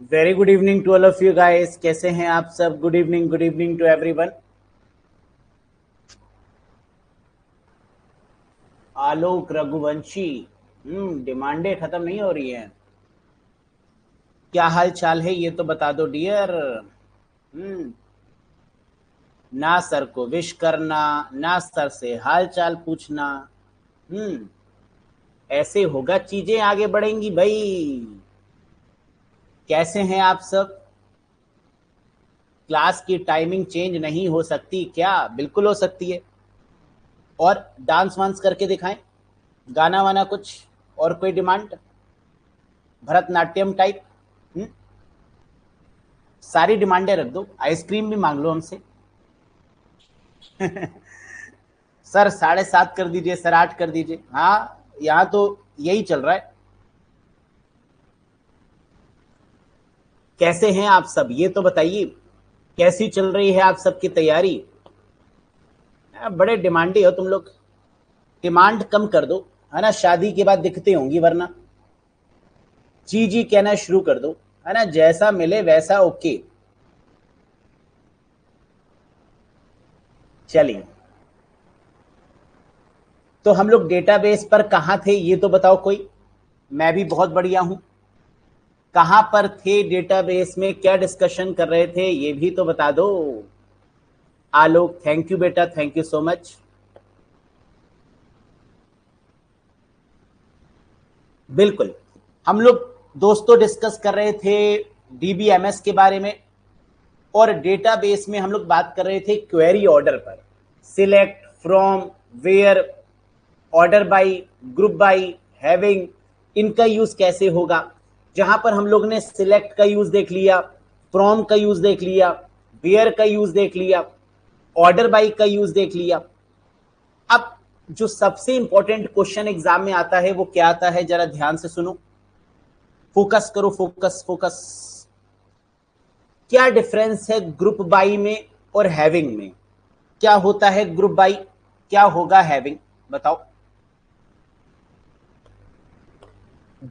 Very good evening to all of you guys. कैसे हैं आप सब? Good evening to everyone. Alok Raghuvanshi. डिमांडें खत्म नहीं हो रही हैं। क्या हाल चाल है ये तो बता दो डियर। हम्म ना सर को विश करना, ना सर से हाल चाल पूछना। हम्म ऐसे होगा चीजें आगे बढ़ेंगी भाई। कैसे हैं आप सब? क्लास की टाइमिंग चेंज नहीं हो सकती क्या? बिल्कुल हो सकती है। और डांस वांस करके दिखाएं, गाना वाना कुछ। और कोई डिमांड? भरतनाट्यम टाइप। हम्म सारी डिमांडें रख दो, आइसक्रीम भी मांग लो हमसे। सर 7:30 कर दीजिए, सर 8 कर दीजिए। हाँ, यहाँ तो यही चल रहा है। कैसे हैं आप सब ये तो बताइए। कैसी चल रही है आप सबकी तैयारी? बड़े डिमांडी हो तुम लोग। डिमांड कम कर दो, है ना? शादी के बाद दिखते होंगी वरना। जी जी कहना शुरू कर दो, है ना? जैसा मिले वैसा ओके। चलिए, तो हम लोग डेटाबेस पर कहाँ थे ये तो बताओ कोई। मैं भी बहुत बढ़िया हूं। कहां पर थे डेटाबेस में? क्या डिस्कशन कर रहे थे ये भी तो बता दो। आलोक, थैंक यू बेटा, थैंक यू सो मच। बिल्कुल। हम लोग दोस्तों डिस्कस कर रहे थे डीबीएमएस के बारे में। और डेटाबेस में हम लोग बात कर रहे थे क्वेरी ऑर्डर पर। Select, from, where, order by, group by, having, इनका यूज कैसे होगा। जहां पर हम लोग ने सिलेक्ट का यूज देख लिया, फ्रॉम का यूज देख लिया, वेयर का यूज देख लिया, ऑर्डर बाई का यूज देख लिया। अब जो सबसे इंपॉर्टेंट क्वेश्चन एग्जाम में आता है वो क्या आता है, जरा ध्यान से सुनो। फोकस करो, फोकस फोकस। क्या डिफरेंस है ग्रुप बाई में और हैविंग में? क्या होता है ग्रुप बाई, क्या होगा हैविंग? बताओ।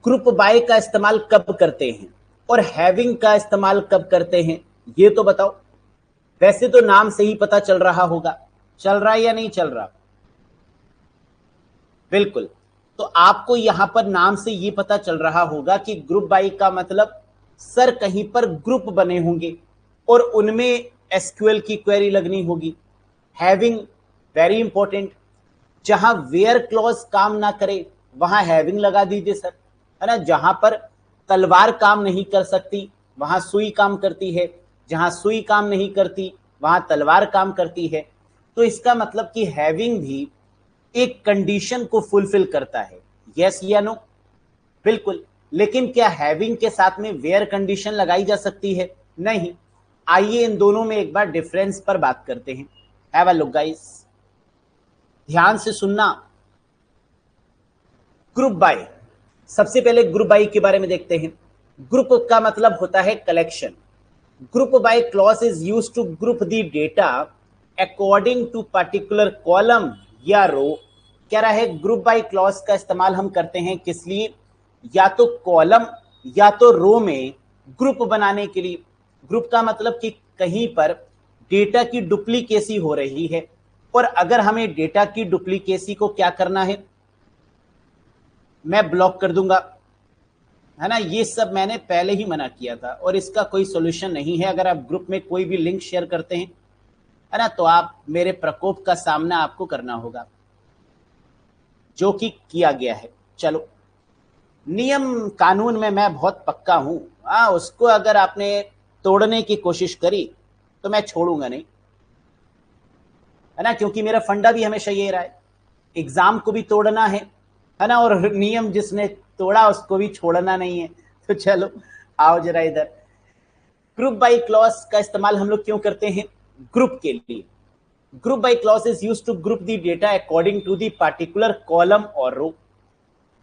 ग्रुप बाय का इस्तेमाल कब करते हैं और हैविंग का इस्तेमाल कब करते हैं ये तो बताओ। वैसे तो नाम से ही पता चल रहा होगा। चल रहा है या नहीं चल रहा? बिल्कुल। तो आपको यहां पर नाम से ये पता चल रहा होगा कि ग्रुप बाय का मतलब सर कहीं पर ग्रुप बने होंगे और उनमें एसक्यूएल की क्वेरी लगनी होगी। Having, very important. जहां वेयर क्लॉज काम ना करे वहां हैविंग लगा दीजिए सर, है ना? जहां पर तलवार काम नहीं कर सकती वहां सुई काम करती है, जहां सुई काम नहीं करती वहां तलवार काम करती है। तो इसका मतलब कि हैविंग भी एक कंडीशन को फुलफिल करता है। यस या नो? बिल्कुल। लेकिन क्या हैविंग के साथ में वेयर कंडीशन लगाई जा सकती है? नहीं। आइए इन दोनों में एक बार डिफरेंस पर बात करते हैं। हैव अ लुक गाइस, ध्यान से सुनना। ग्रुप बाय, सबसे पहले ग्रुप बाय के बारे में देखते हैं। ग्रुप का मतलब होता है collection. Group by clause is use to group the data according to particular column या रो। कह रहा है ग्रुप बाय क्लॉज का इस्तेमाल हम करते हैं किस लिए? या तो कॉलम या तो रो में ग्रुप बनाने के लिए। ग्रुप का मतलब कि कहीं पर डेटा की डुप्लीकेसी हो रही है और अगर हमें डेटा की डुप्लीकेसी को क्या करना है, मैं ब्लॉक कर दूंगा, है ना? ये सब मैंने पहले ही मना किया था और इसका कोई सोल्यूशन नहीं है। अगर आप ग्रुप में कोई भी लिंक शेयर करते हैं, है ना, तो आप मेरे प्रकोप का सामना आपको करना होगा, जो कि किया गया है। चलो, नियम कानून में मैं बहुत पक्का हूं। हाँ, उसको अगर आपने तोड़ने की कोशिश करी तो मैं छोड़ूंगा नहीं, है ना? क्योंकि मेरा फंडा भी हमेशा ये रहा है, एग्जाम को भी तोड़ना है ना? और नियम जिसने तोड़ा उसको भी छोड़ना नहीं है। तो चलो, आओ जरा इधर। ग्रुप बाय क्लॉज का इस्तेमाल हम लोग क्यों करते हैं? ग्रुप के लिए। Group by clause is use to group the data according to the particular column और row.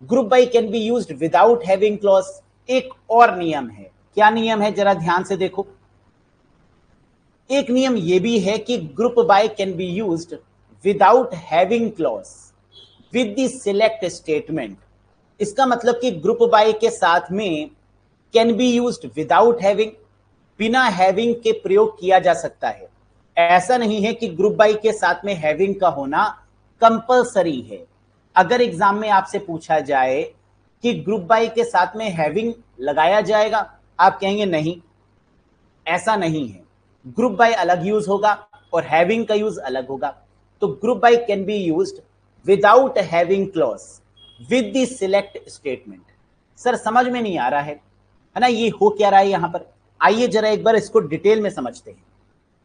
Group by can be used without having clause. एक और नियम है। क्या नियम है जरा ध्यान से देखो। एक नियम यह भी है कि group by can be used without having clause with the select statement. इसका मतलब कि ग्रुप बाय के साथ में can be used without having, बिना हैविंग के प्रयोग किया जा सकता है। ऐसा नहीं है कि ग्रुप बाय के साथ में हैविंग का होना कंपलसरी है। अगर एग्जाम में आपसे पूछा जाए कि ग्रुप बाय के साथ में हैविंग लगाया जाएगा, आप कहेंगे नहीं, ऐसा नहीं है। ग्रुप बाय अलग यूज होगा और हैविंग का यूज अलग होगा। तो group by can be used without having clause with the select statement. Sir समझ में नहीं आ रहा है ना, ये हो क्या रहा है यहां पर? आइए जरा एक बार इसको डिटेल में समझते हैं,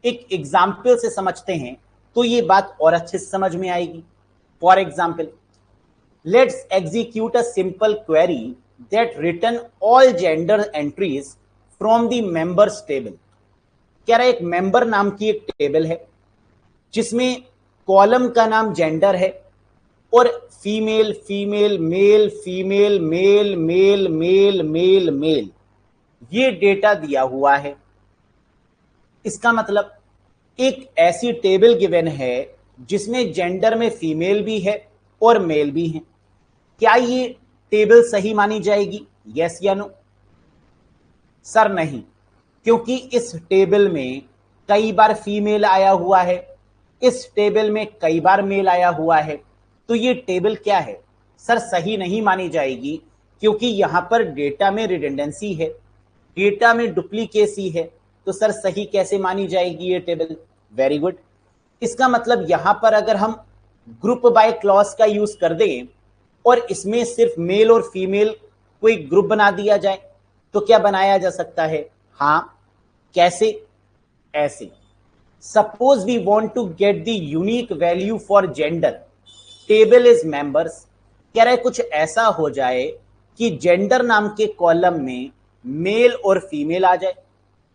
एक एग्जाम्पल से समझते हैं तो ये बात और अच्छे से समझ में आएगी। For example, let's execute a simple query that return all gender entries from the members table. कह रहा है एक मेंबर नाम की एक टेबल है जिसमें कॉलम का नाम जेंडर है और female female male female male male male male male ये डेटा दिया हुआ है। इसका मतलब एक ऐसी टेबल गिवन है जिसमें जेंडर में फीमेल भी है और मेल भी है। क्या ये टेबल सही मानी जाएगी? यस या नो? सर नहीं, क्योंकि इस टेबल में कई बार फीमेल आया हुआ है, इस टेबल में कई बार मेल आया हुआ है। तो ये टेबल क्या है? सर सही नहीं मानी जाएगी, क्योंकि यहां पर डेटा में रिडंडेंसी है, डेटा में डुप्लीकेसी है। तो सर सही कैसे मानी जाएगी ये टेबल? Very good. इसका मतलब यहां पर अगर हम ग्रुप बाय क्लॉज का यूज कर दें और इसमें सिर्फ मेल और फीमेल कोई ग्रुप बना दिया जाए तो क्या बनाया जा सकता है? हां, कैसे? ऐसे, suppose we want to get the unique value for gender, table is members. कह रहे कुछ ऐसा हो जाए कि जेंडर नाम के कॉलम में मेल और फीमेल आ जाए।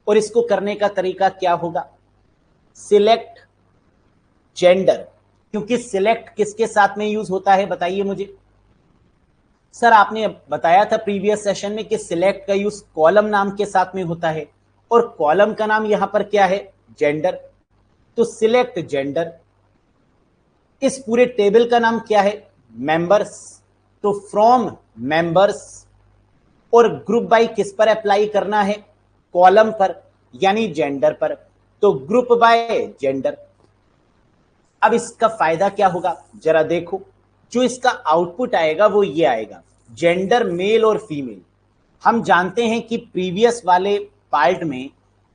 और इसको करने का तरीका क्या होगा? Select gender. क्योंकि सिलेक्ट किसके साथ में यूज होता है बताइए मुझे? सर आपने बताया था प्रीवियस सेशन में कि सिलेक्ट का यूज कॉलम नाम के साथ में होता है और कॉलम का नाम यहां पर क्या है? जेंडर। तो सिलेक्ट जेंडर। इस पूरे टेबल का नाम क्या है? मेंबर्स। तो फ्रॉम मेंबर्स। और ग्रुप बाय किस पर अप्लाई करना है? कॉलम पर, यानी जेंडर पर। तो ग्रुप बाय जेंडर। अब इसका फायदा क्या होगा जरा देखो। जो इसका आउटपुट आएगा वो ये आएगा, जेंडर मेल और फीमेल। हम जानते हैं कि प्रीवियस वाले पार्ट में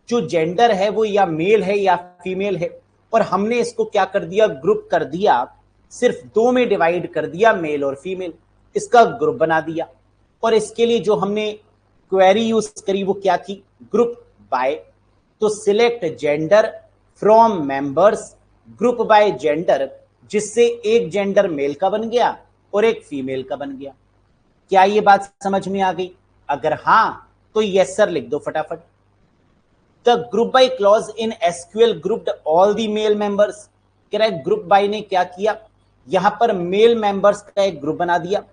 जो जेंडर है वो या मेल है या फीमेल है, और हमने इसको क्या कर दिया? ग्रुप कर दिया, सिर्फ दो में डिवाइड कर दिया, मेल और फीमेल। इसका ग्रुप बना दिया। और इसके लिए जो हमने क्वेरी यूज करी वो क्या थी? Group by. तो select gender from members group by gender, जिससे एक जेंडर मेल का बन गया और एक फीमेल का बन गया। क्या ये बात समझ में आ गई? अगर हां तो यस सर लिख दो फटाफट। The group by clause in SQL grouped all the male members. कह रहा है ग्रुप बाय ने क्या किया? यहां पर मेल मेंबर्स का एक ग्रुप बना दिया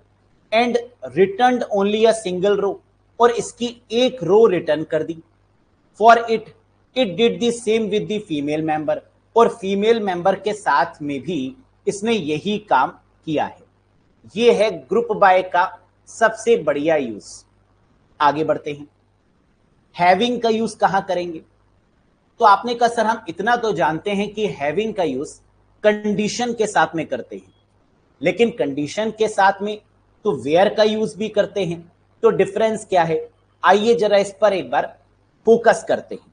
and returned only a single row, और इसकी एक रो रिटर्न कर दी। For it did the same with the female member, और फीमेल मेंबर के साथ में भी इसने यही काम किया है। ये है ग्रुप बाय का सबसे बढ़िया यूज। आगे बढ़ते हैं, हैविंग का यूज कहां करेंगे? तो आपने कहा सर हम इतना तो जानते हैं कि हैविंग का यूज कंडीशन के साथ में करते हैं, लेकिन कंडीशन के साथ में तो वेयर का यूज भी करते हैं। तो डिफरेंस क्या है? आइए जरा इस पर एक बार फोकस करते हैं।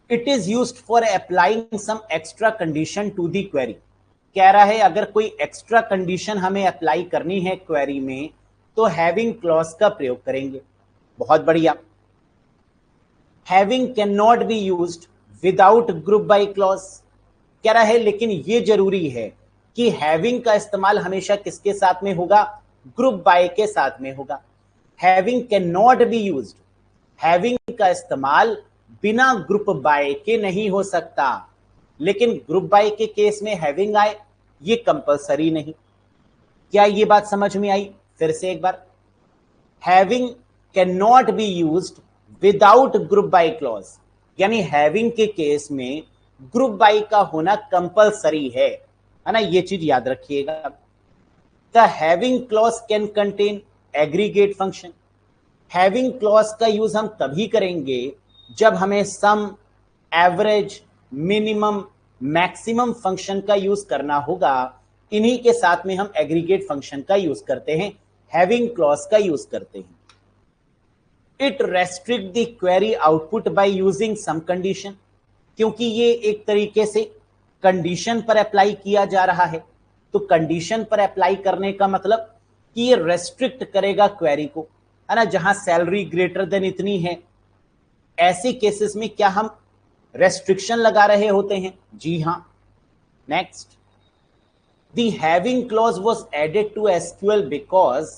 It is used for applying some extra condition to the query. कह रहा है अगर कोई एक्स्ट्रा कंडीशन हमें अप्लाई करनी है क्वेरी में तो हैविंग क्लॉज का प्रयोग करेंगे। बहुत बढ़िया। Having can not be used without group by clause. कह रहा है लेकिन यह जरूरी है कि हैविंग का इस्तेमाल हमेशा किसके साथ में होगा? ग्रुप बाय के साथ में होगा। Having can not be used, having का इस्तेमाल बिना ग्रुप बाय के नहीं हो सकता, लेकिन ग्रुप बाय के केस में हैविंग आए ये कंपलसरी नहीं। क्या ये बात समझ में आई? फिर से एक बार, having can not be used without group by clause, यानी हैविंग के केस में ग्रुप बाय का होना कंपलसरी है ना? ये चीज याद रखिएगा। The having clause can contain aggregate function. Having clause का यूज हम तभी करेंगे जब हमें sum, average, minimum, maximum function का यूज करना होगा। इन्हीं के साथ में हम एग्रीगेट फंक्शन का यूज करते हैं, हैविंग क्लॉज का यूज करते हैं। It restrict the query output by using some condition, क्योंकि ये एक तरीके से कंडीशन पर अप्लाई किया जा रहा है। तो कंडीशन पर अप्लाई करने का मतलब कि ये रेस्ट्रिक्ट करेगा क्वेरी को, है ना। जहां सैलरी ग्रेटर देन इतनी है, ऐसे केसेस में क्या हम रेस्ट्रिक्शन लगा रहे होते हैं? जी हां। Next, the having clause was added to SQL because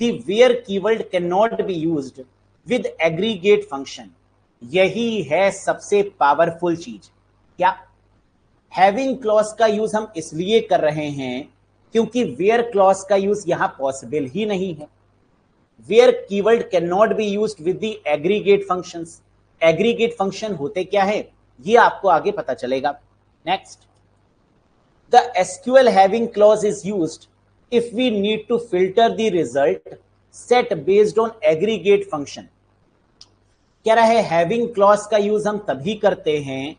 the where keyword can not be used with aggregate function. यही है सबसे पावरफुल चीज। क्या? हैविंग क्लॉज का यूज हम इसलिए कर रहे हैं क्योंकि वेयर क्लॉज का यूज यहां पॉसिबल ही नहीं है। Where keyword can not be used with the aggregate functions. Aggregate function होते क्या है ये आपको आगे पता चलेगा। Next, the SQL having clause is used if we need to filter the result set based on aggregate function. कह रहा है हैविंग क्लॉज का यूज हम तभी करते हैं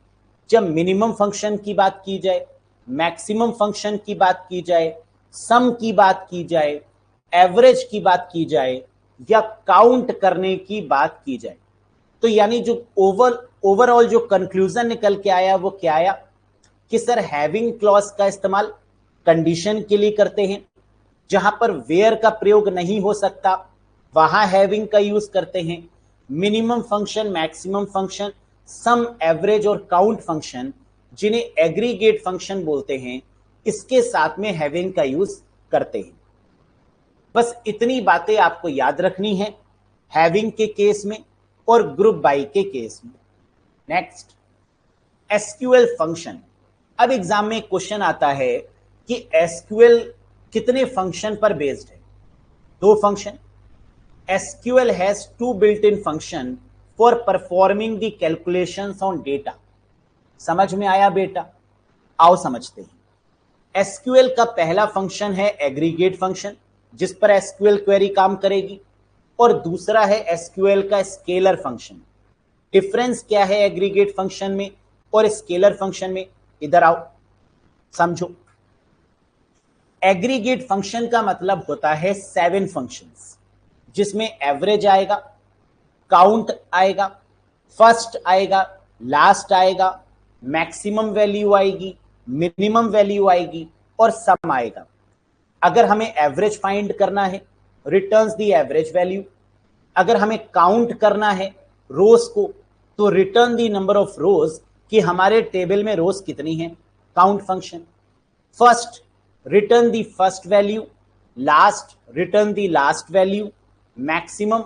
जब मिनिमम फंक्शन की बात की जाए, मैक्सिमम फंक्शन की बात की जाए, सम की बात की जाए, एवरेज की बात की जाए या काउंट करने की बात की जाए। तो यानी जो ओवरऑल जो कंक्लूजन निकल के आया वो क्या आया कि सर हैविंग क्लॉज का इस्तेमाल कंडीशन के लिए करते हैं, जहां पर वेयर का प्रयोग नहीं हो सकता वहां हैविंग का यूज करते हैं। मिनिमम फंक्शन, मैक्सिमम फंक्शन, सम, एवरेज और काउंट फंक्शन, जिन्हें एग्रीगेट फंक्शन बोलते हैं, इसके साथ में हैविंग का यूज करते हैं। बस इतनी बातें आपको याद रखनी है हैविंग के केस में और ग्रुप बाय के केस में। Next, SQL function. अब एग्जाम में क्वेश्चन आता है कि एसक्यूएल कितने फंक्शन पर बेस्ड है? 2 function. SQL has 2 built-in function for performing the calculations on data। समझ में आया बेटा? आओ समझते हैं। SQL का पहला फंक्शन है एग्रीगेट फंक्शन, जिस पर SQL क्वेरी काम करेगी, और दूसरा है SQL का स्केलर फंक्शन। डिफरेंस क्या है एग्रीगेट फंक्शन में और स्केलर फंक्शन में? इधर आओ समझो। एग्रीगेट फंक्शन का मतलब होता है 7 फंक्शंस, जिसमें एवरेज आएगा, काउंट आएगा, फर्स्ट आएगा, लास्ट आएगा, मैक्सिमम वैल्यू आएगी, मिनिमम वैल्यू आएगी और सम आएगा। अगर हमें एवरेज फाइंड करना है, रिटर्न्स द एवरेज वैल्यू। अगर हमें काउंट करना है रोज को, तो return the number of rows कि हमारे टेबल में रोज कितनी है, count function. First, return the first value. Last, return the last value. Maximum,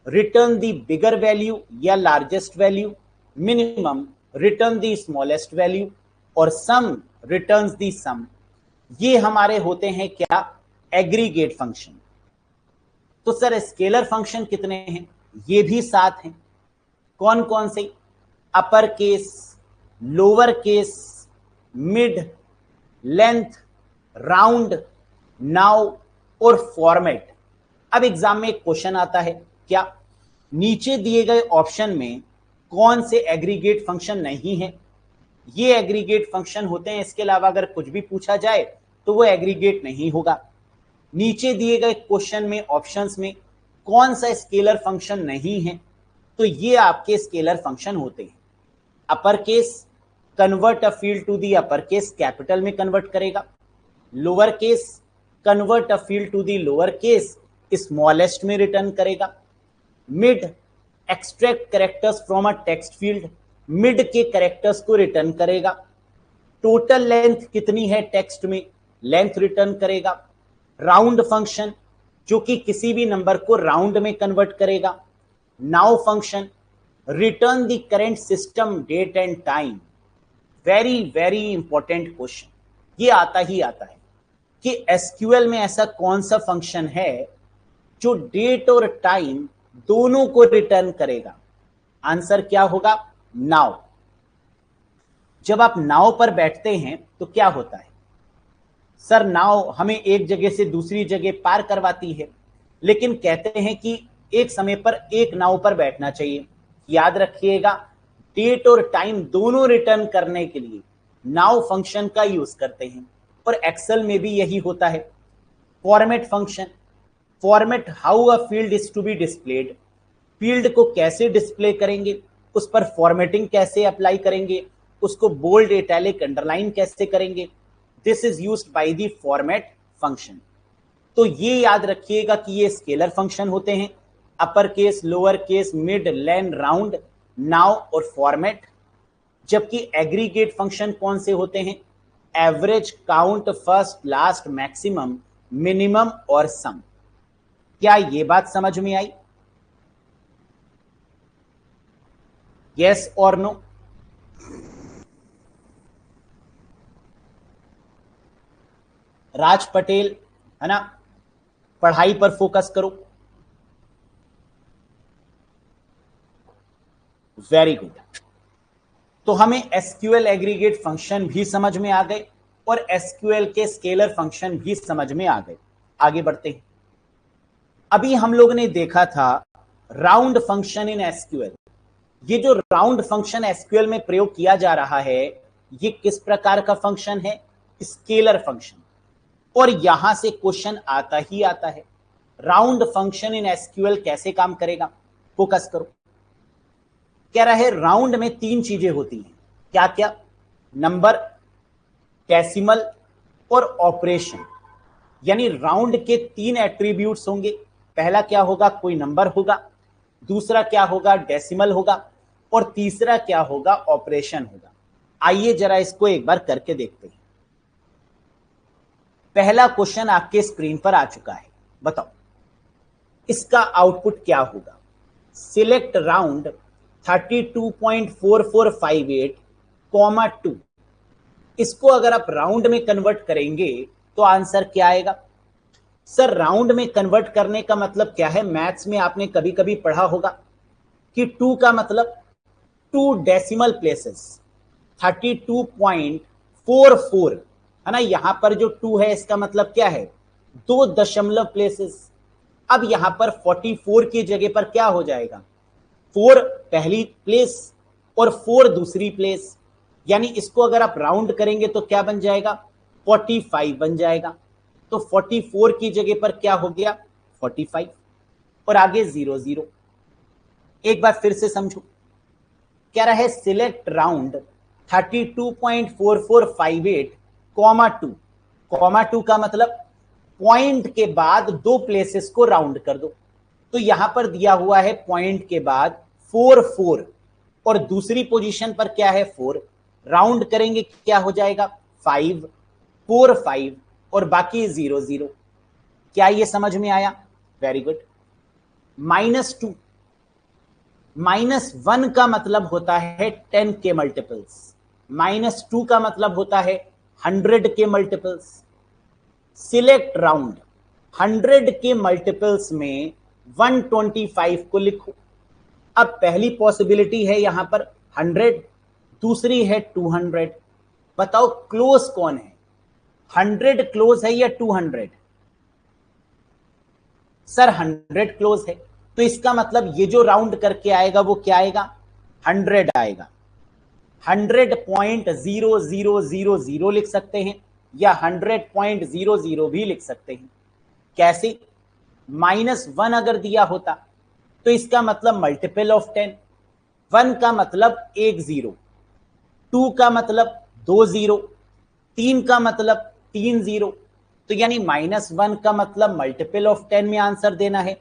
return the bigger value या largest value. Minimum, return the smallest value. और sum, returns the सम। ये हमारे होते हैं क्या? Aggregate function. तो सर स्केलर फंक्शन कितने हैं? ये भी 7 हैं। कौन कौन से? अपर case, lower case, mid, length, round, now और फॉर्मेट। अब एग्जाम में एक क्वेश्चन आता है, क्या नीचे दिए गए ऑप्शन में कौन से एग्रीगेट फंक्शन नहीं है? ये एग्रीगेट फंक्शन होते हैं, इसके अलावा अगर कुछ भी पूछा जाए तो वो एग्रीगेट नहीं होगा। नीचे दिए गए क्वेश्चन में ऑप्शंस में कौन सा स्केलर फंक्शन नहीं है? तो ये आपके स्केलर फंक्शन होते हैं। Upper case, convert a field to the upper case, capital में कन्वर्ट करेगा। Lower case, convert a field to the lower case, smallest में रिटर्न करेगा। Mid, extract characters from a text field, mid के characters को return करेगा। Total length कितनी है text में, लेंथ रिटर्न करेगा। राउंड फंक्शन, जो कि किसी भी नंबर को राउंड में कन्वर्ट करेगा। Now function, return the current system date and time. Very very important question, ये आता ही आता है कि एसक्यूएल में ऐसा कौन सा फंक्शन है जो डेट और टाइम दोनों को रिटर्न करेगा? आंसर क्या होगा? नाउ। जब आप नाव पर बैठते हैं तो क्या होता है? सर नाव हमें एक जगह से दूसरी जगह पार करवाती है, लेकिन कहते हैं कि एक समय पर एक नाव पर बैठना चाहिए। याद रखिएगा, डेट और टाइम दोनों रिटर्न करने के लिए नाउ फंक्शन का यूज करते हैं, और एक्सेल में भी यही होता है। Format function, format how a field is to be displayed, field को कैसे डिस्प्ले करेंगे, उस पर फॉर्मेटिंग कैसे अप्लाई करेंगे, उसको बोल्ड, इटैलिक, अंडरलाइन कैसे करेंगे, this is used by the format function. तो ये याद रखिएगा कि ये स्केलर फंक्शन होते हैं, upper case, lower case, mid, len, round, now और फॉर्मेट। जबकि एग्रीगेट फंक्शन कौन से होते हैं? Average, count, first, last, maximum, minimum और सम। क्या ये बात समझ में आई? यस और नो? राज पटेल, है ना, पढ़ाई पर फोकस करो। Very good. तो हमें एसक्यूएल एग्रीगेट फंक्शन भी समझ में आ गए और एसक्यूएल के स्केलर फंक्शन भी समझ में आ गए। आगे बढ़ते हैं। अभी हम लोग ने देखा था राउंड फंक्शन इन एसक्यूएल। ये जो राउंड फंक्शन एसक्यूएल में प्रयोग किया जा रहा है, ये किस प्रकार का फंक्शन है? Scalar function. और यहां से क्वेश्चन आता ही आता है, राउंड फंक्शन इन एसक्यूएल कैसे काम करेगा? फोकस करो। कह रहा है राउंड में तीन चीजें होती हैं। क्या क्या? नंबर, डेसिमल और ऑपरेशन। यानी राउंड के तीन एट्रीब्यूट्स होंगे। पहला क्या होगा? कोई नंबर होगा, दूसरा क्या होगा? डेसिमल होगा, और तीसरा क्या होगा? ऑपरेशन होगा। आइए जरा इसको एक बार करके देखते हैं। पहला क्वेश्चन आपके स्क्रीन पर आ चुका है, बताओ इसका आउटपुट क्या होगा? Select round 32.4458, 2। इसको अगर आप राउंड में कन्वर्ट करेंगे तो आंसर क्या आएगा? सर राउंड में कन्वर्ट करने का मतलब क्या है? मैथ्स में आपने कभी कभी पढ़ा होगा कि 2 का मतलब 2 डेसिमल प्लेसेस, 32.44, है ना। यहां पर जो 2 है इसका मतलब क्या है? 2 दशमलव प्लेसेस। अब यहां पर 44 की जगह पर क्या हो जाएगा? 4 पहली प्लेस और 4 दूसरी प्लेस। यानी इसको अगर आप राउंड करेंगे तो क्या बन जाएगा? 45 बन जाएगा। तो 44 की जगह पर क्या हो गया? 45, और आगे 0 0। एक बार फिर से समझो। कह रहा है सिलेक्ट राउंड 32.4458, 2 का मतलब पॉइंट के बाद 2 प्लेसेस को राउंड कर दो। तो यहां पर दिया हुआ है पॉइंट के बाद 4 4, और दूसरी पोजीशन पर क्या है? 4। राउंड करेंगे क्या हो जाएगा? 5 4 5, और बाकी 0 0। क्या ये समझ में आया? Very good. -2, -1 का मतलब होता है 10 के मल्टीपल्स, -2 का मतलब होता है 100 के मल्टीपल्स। सिलेक्ट राउंड 100 के मल्टीपल्स में 125 को लिखो। अब पहली पॉसिबिलिटी है यहां पर 100, दूसरी है 200। बताओ क्लोज कौन है? 100 क्लोज है या 200? सर 100 क्लोज है। तो इसका मतलब ये जो राउंड करके आएगा वो क्या आएगा? 100 आएगा। 100.0000 लिख सकते हैं या 100.00 भी लिख सकते हैं। कैसे? -1 अगर दिया होता तो इसका मतलब मल्टीपल ऑफ 10। 1 का मतलब 1 0, 2 का मतलब 2 0, 3 का मतलब 3 0। तो यानी -1 का मतलब मल्टीपल ऑफ 10 में आंसर देना है,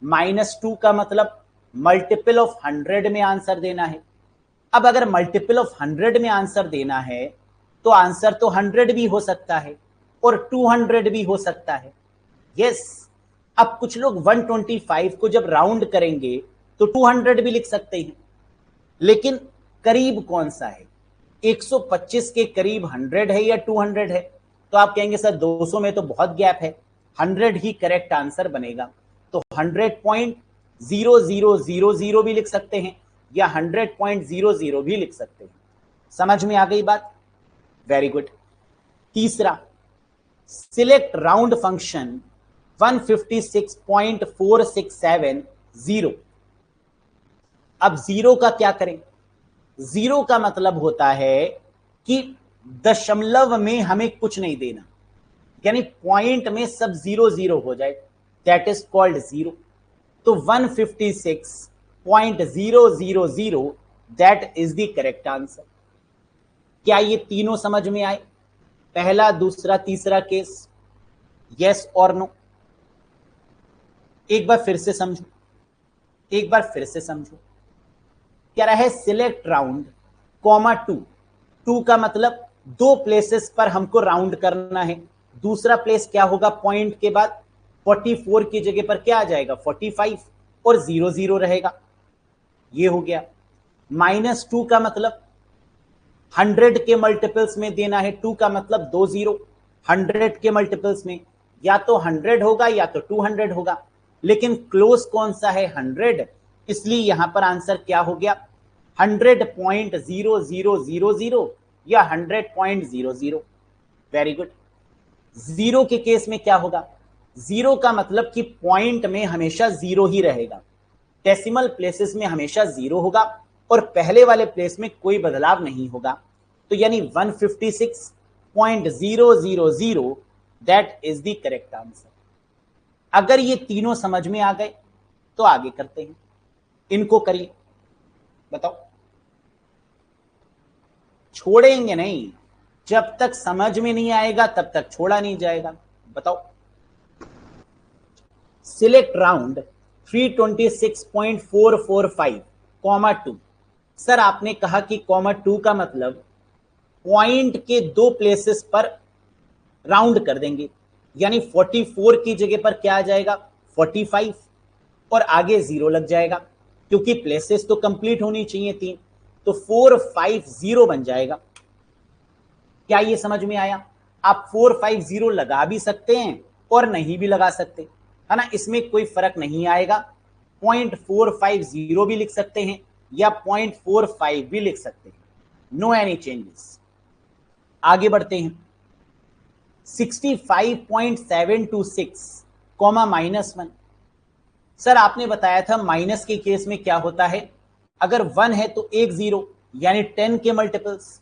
-2 का मतलब मल्टीपल ऑफ 100 में आंसर देना है। अब अगर मल्टीपल ऑफ 100 में आंसर देना है तो आंसर तो 100 भी हो सकता है और 200 भी हो सकता है। यस। अब कुछ लोग 125 को जब राउंड करेंगे तो 200 भी लिख सकते हैं, लेकिन करीब कौन सा है? 125 के करीब 100 है या 200 है? तो आप कहेंगे सर 200 में तो बहुत गैप है, 100 ही करेक्ट आंसर बनेगा। तो 100.0000 भी लिख सकते हैं या 100.00 भी लिख सकते हैं। समझ में आ गई बात? Very good. तीसरा, सिलेक्ट राउंड फंक्शन 156.467, 0। अब 0 का क्या करें? 0 का मतलब होता है कि दशमलव में हमें कुछ नहीं देना, यानी पॉइंट में सब 0 0 हो जाए, दैट इज कॉल्ड 0। तो 156.000 that is the correct answer. क्या ये तीनों समझ में आए? पहला, दूसरा, तीसरा केस, यस और नो? एक बार फिर से समझो, एक बार फिर से समझो। क्या रहा है? Select round comma 2। 2 का मतलब दो प्लेसेस पर हमको राउंड करना है। दूसरा प्लेस क्या होगा? पॉइंट के बाद 44 की जगह पर क्या आ जाएगा? 45 और 0 0 रहेगा। ये हो गया। -2 का मतलब 100 के मल्टीपल्स में देना है। 2 का मतलब 2 0। 100 के मल्टीपल्स में या तो 100 होगा या तो 200 होगा, लेकिन क्लोज कौन सा है? 100। इसलिए यहां पर आंसर क्या हो गया? 100.0000 या 100.00। Very good. 0 के केस में क्या होगा? 0 का मतलब कि पॉइंट में हमेशा 0 ही रहेगा, डेसिमल प्लेसेस में हमेशा 0 होगा और पहले वाले प्लेस में कोई बदलाव नहीं होगा। तो यानी 156.000 that is the correct answer. अगर ये तीनों समझ में आ गए तो आगे करते हैं। इनको करिए, बताओ। छोड़ेंगे नहीं, जब तक समझ में नहीं आएगा तब तक छोड़ा नहीं जाएगा। बताओ। Select round 326.445 comma 2। सर आपने कहा कि कॉमा 2 का मतलब पॉइंट के दो प्लेसेस पर राउंड कर देंगे, यानी 44 की जगह पर क्या आ जाएगा? 45 और आगे 0 लग जाएगा, क्योंकि प्लेसेस तो कंप्लीट होनी चाहिए 3, तो 450 बन जाएगा। क्या ये समझ में आया? आप 450 लगा भी सकते हैं और नहीं भी लगा सकते, है ना, इसमें कोई फर्क नहीं आएगा। 0.450 भी लिख सकते हैं या 0.45 भी लिख सकते हैं, नो एनी चेंजेस। आगे बढ़ते हैं। 65.726 कॉमा -1। सर आपने बताया था माइनस के केस में क्या होता है? अगर 1 है तो एक 0, यानी 10 के मल्टीपल्स।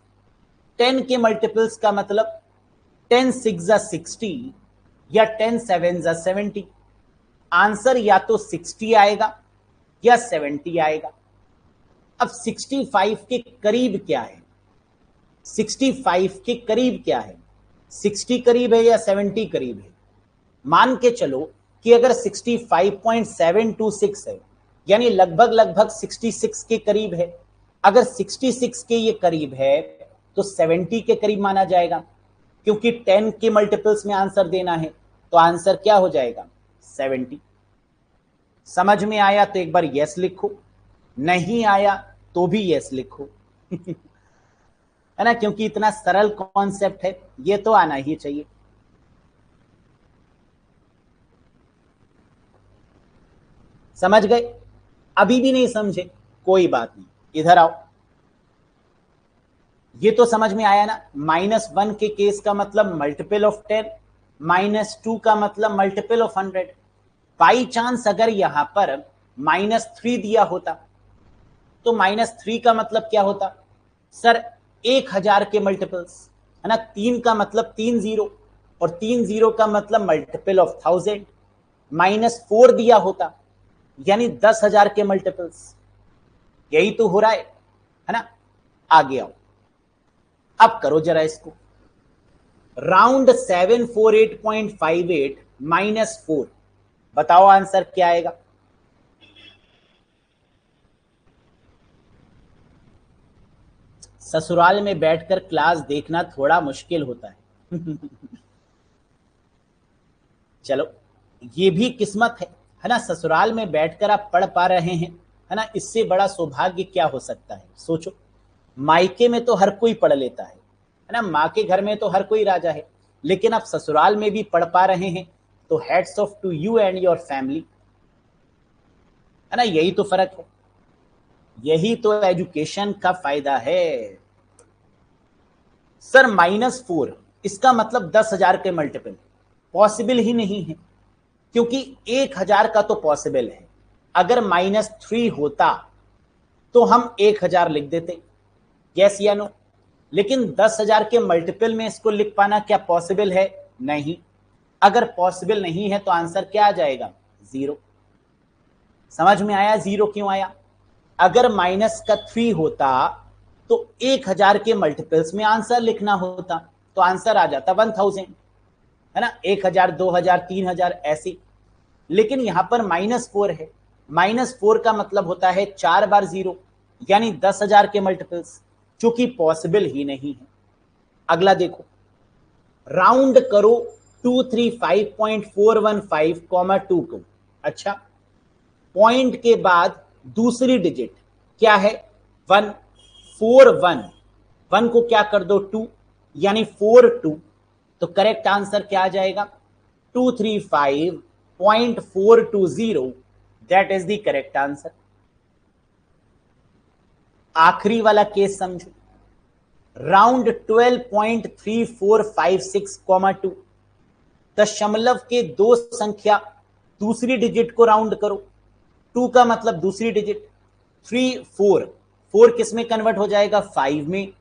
10 के मल्टीपल्स का मतलब 10 6 60 या 10 7 70। आंसर या तो 60 आएगा या 70 आएगा। अब 65 के करीब क्या है? 65 के करीब क्या है? 60 करीब है या 70 करीब है? मान के चलो कि अगर 65.726 है, यानी लगभग लगभग 66 के करीब है। अगर 66 के ये करीब है तो 70 के करीब माना जाएगा, क्योंकि 10 के मल्टीपल्स में आंसर देना है, तो आंसर क्या हो जाएगा? 70। समझ में आया तो एक बार यस लिखो, नहीं आया तो भी यस लिखो। है ना, क्योंकि इतना सरल कॉन्सेप्ट है, ये तो आना ही चाहिए। समझ गए? अभी भी नहीं समझे? कोई बात नहीं, इधर आओ। ये तो समझ में आया ना? -1 के केस का मतलब मल्टीपल ऑफ 10, -2 का मतलब मल्टीपल ऑफ 100। बाई चांस अगर यहां पर -3 दिया होता तो -3 का मतलब क्या होता? सर 1000 के मल्टीपल्स, है ना। 3 का मतलब 3 0 और 3 0 का मतलब मल्टीपल ऑफ 1000। -4 दिया होता यानी 10,000 के मल्टीपल्स। यही तो हो रहा है ना। आगे आओ, अब करो जरा इसको। राउंड 748.58 -4, बताओ आंसर क्या आएगा? ससुराल में बैठकर क्लास देखना थोड़ा मुश्किल होता है। चलो, ये भी किस्मत है ना। ससुराल में बैठकर आप पढ़ पा रहे हैं, है ना, इससे बड़ा सौभाग्य क्या हो सकता है? सोचो। मायके में तो हर कोई पढ़ लेता है ना, माँ के घर में तो हर कोई राजा है, लेकिन आप ससुराल में भी पढ़ पा रहे हैं, तो hats off to you and your family, है ना। यही तो फर्क है, यही तो एजुकेशन का फायदा है। सर -4, इसका मतलब 10,000 के मल्टीपल पॉसिबल ही नहीं है, क्योंकि 1000 का तो पॉसिबल है, अगर -3 होता तो हम 1000 लिख देते, यस या नो। लेकिन 10,000 के मल्टीपल में इसको लिख पाना क्या पॉसिबल है? नहीं। अगर पॉसिबल नहीं है तो आंसर क्या आ जाएगा? 0। समझ में आया 0 क्यों आया? अगर -3 होता तो 1000 के मल्टीपल्स में आंसर लिखना होता, तो आंसर आ जाता 1000, है ना, 1000, 2000, 3000 ऐसे। लेकिन यहां पर -4 है। -4 का मतलब होता है 4 बार 0, यानी 10,000 के मल्टीपल्स, जो कि पॉसिबल ही नहीं है। अगला देखो, राउंड करो 235.415, 2 को। अच्छा, पॉइंट के बाद दूसरी डिजिट क्या है? 1, 4 1, 1 को क्या कर दो 2, यानी 4 2, तो करेक्ट आंसर क्या आ जाएगा? 235.420, that is the correct answer. आखिरी वाला केस समझो, राउंड 12.3456, 2, दशमलव के दो संख्या दूसरी डिजिट को राउंड करो। 2 का मतलब दूसरी डिजिट, 3 4, 4 किस में कन्वर्ट हो जाएगा? 5 में।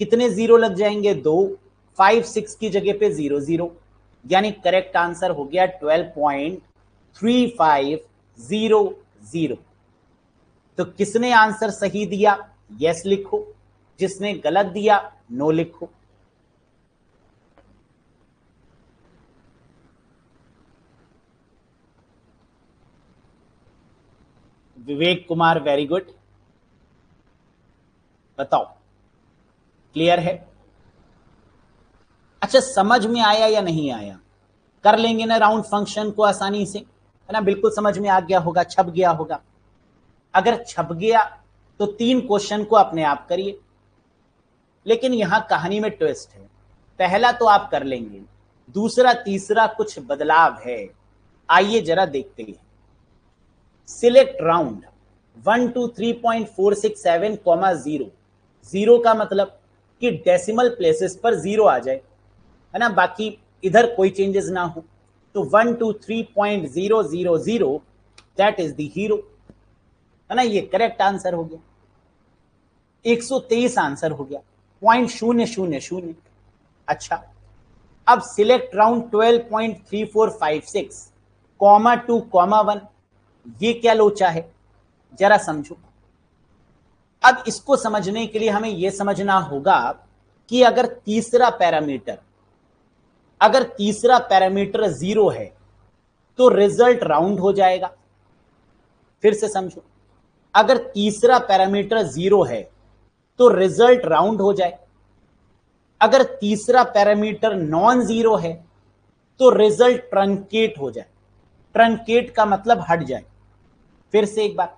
कितने जीरो लग जाएंगे? 2। 5 6 की जगह पे 0 0, यानी करेक्ट आंसर हो गया 12.3500। तो किसने आंसर सही दिया? यस लिखो, जिसने गलत दिया नो लिखो। Vivek Kumar, very good. बताओ, क्लियर है? अच्छा, समझ में आया या नहीं आया? कर लेंगे ना राउंड फंक्शन को आसानी से, है ना? बिल्कुल समझ में आ गया होगा, छप गया होगा। अगर छप गया तो 3 क्वेश्चन को अपने आप करिए। लेकिन यहां कहानी में ट्विस्ट है। पहला तो आप कर लेंगे, दूसरा तीसरा कुछ बदलाव है। आइए जरा देखते हैं। Select round 123.467, 0। 0 का मतलब कि डेसिमल प्लेसेस पर 0 आ जाए, है ना, बाकी इधर कोई चेंजेस ना हो। तो 123.000, दैट इज द हीरो, है ना, ये करेक्ट आंसर हो गया। 123 आंसर हो गया, 0.000। अच्छा, अब सिलेक्ट राउंड 12.3456, 2, 1, ये क्या लोचा है? जरा समझो। अब इसको समझने के लिए हमें यह समझना होगा कि अगर तीसरा पैरामीटर 0 है तो रिजल्ट राउंड हो जाएगा। फिर से समझो, अगर तीसरा पैरामीटर 0 है तो रिजल्ट राउंड हो जाए। अगर तीसरा पैरामीटर नॉन जीरो है तो रिजल्ट ट्रंकेट हो जाए। ट्रंकेट का मतलब हट जाए। फिर से एक बार,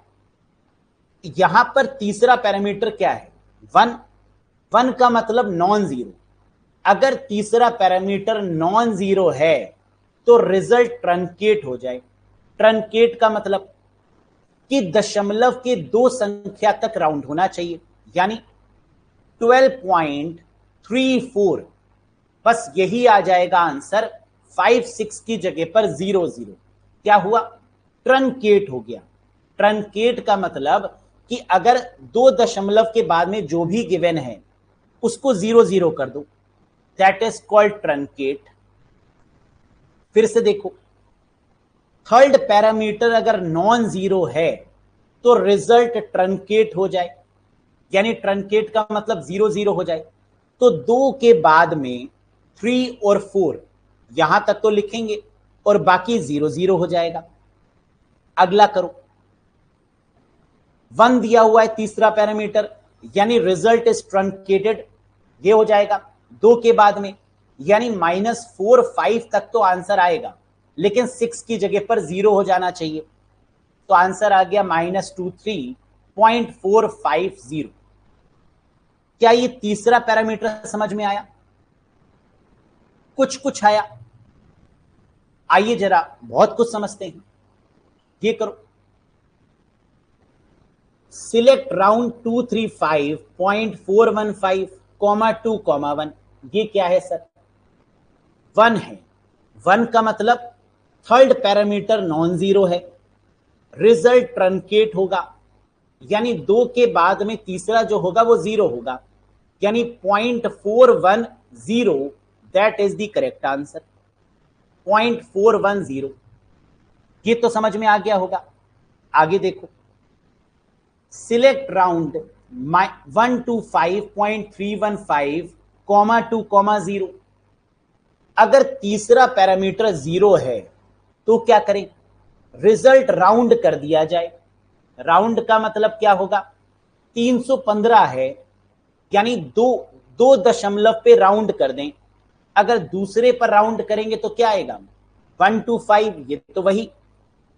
यहां पर तीसरा पैरामीटर क्या है? 1। 1 का मतलब नॉन जीरो। अगर तीसरा पैरामीटर नॉन जीरो है तो रिजल्ट ट्रंकेट हो जाए। ट्रंकेट का मतलब कि दशमलव के दो संख्या तक राउंड होना चाहिए, यानी 12.34। बस यही आ जाएगा आंसर। 5 6 की जगह पर 0 0, क्या हुआ? ट्रंकेट हो गया। ट्रंकेट का मतलब कि अगर दो दशमलव के बाद में जो भी गिवन है उसको 0 0 कर दो, दैट इज कॉल्ड ट्रंकेट। फिर से देखो, थर्ड पैरामीटर अगर नॉन जीरो है तो रिजल्ट ट्रंकेट हो जाए, यानी ट्रंकेट का मतलब 0 0 हो जाए। तो 2 के बाद में 3 और 4 यहां तक तो लिखेंगे और बाकी 0 0 हो जाएगा। अगला करो, 1 दिया हुआ है तीसरा पैरामीटर, यानी रिजल्ट इज ट्रंकेटेड, ये हो जाएगा 2 के बाद में, यानी -4 5 तक तो आंसर आएगा, लेकिन 6 की जगह पर 0 हो जाना चाहिए। तो आंसर आ गया -23.450। क्या ये तीसरा पैरामीटर समझ में आया? कुछ कुछ आया। आइए जरा बहुत कुछ समझते हैं। ये करो, सिलेक्ट राउंड 235.415, 2, 1। ये क्या है सर? 1 है। 1 का मतलब थर्ड पैरामीटर नॉन जीरो है, रिजल्ट ट्रंकेट होगा, यानी 2 के बाद में तीसरा जो होगा वो 0 होगा, यानी 0.410, that is the correct answer, 0.410। ये तो समझ में आ गया होगा। आगे देखो, सिलेक्ट राउंड 1 to 5.315, 2, 0। अगर तीसरा पैरामीटर 0 है तो क्या करें, रिजल्ट राउंड कर दिया जाए। राउंड का मतलब क्या होगा, 315 है, यानी दो दशमलव पे राउंड कर दें। अगर दूसरे पर राउंड करेंगे तो क्या आएगा, 1 to 5, ये तो वही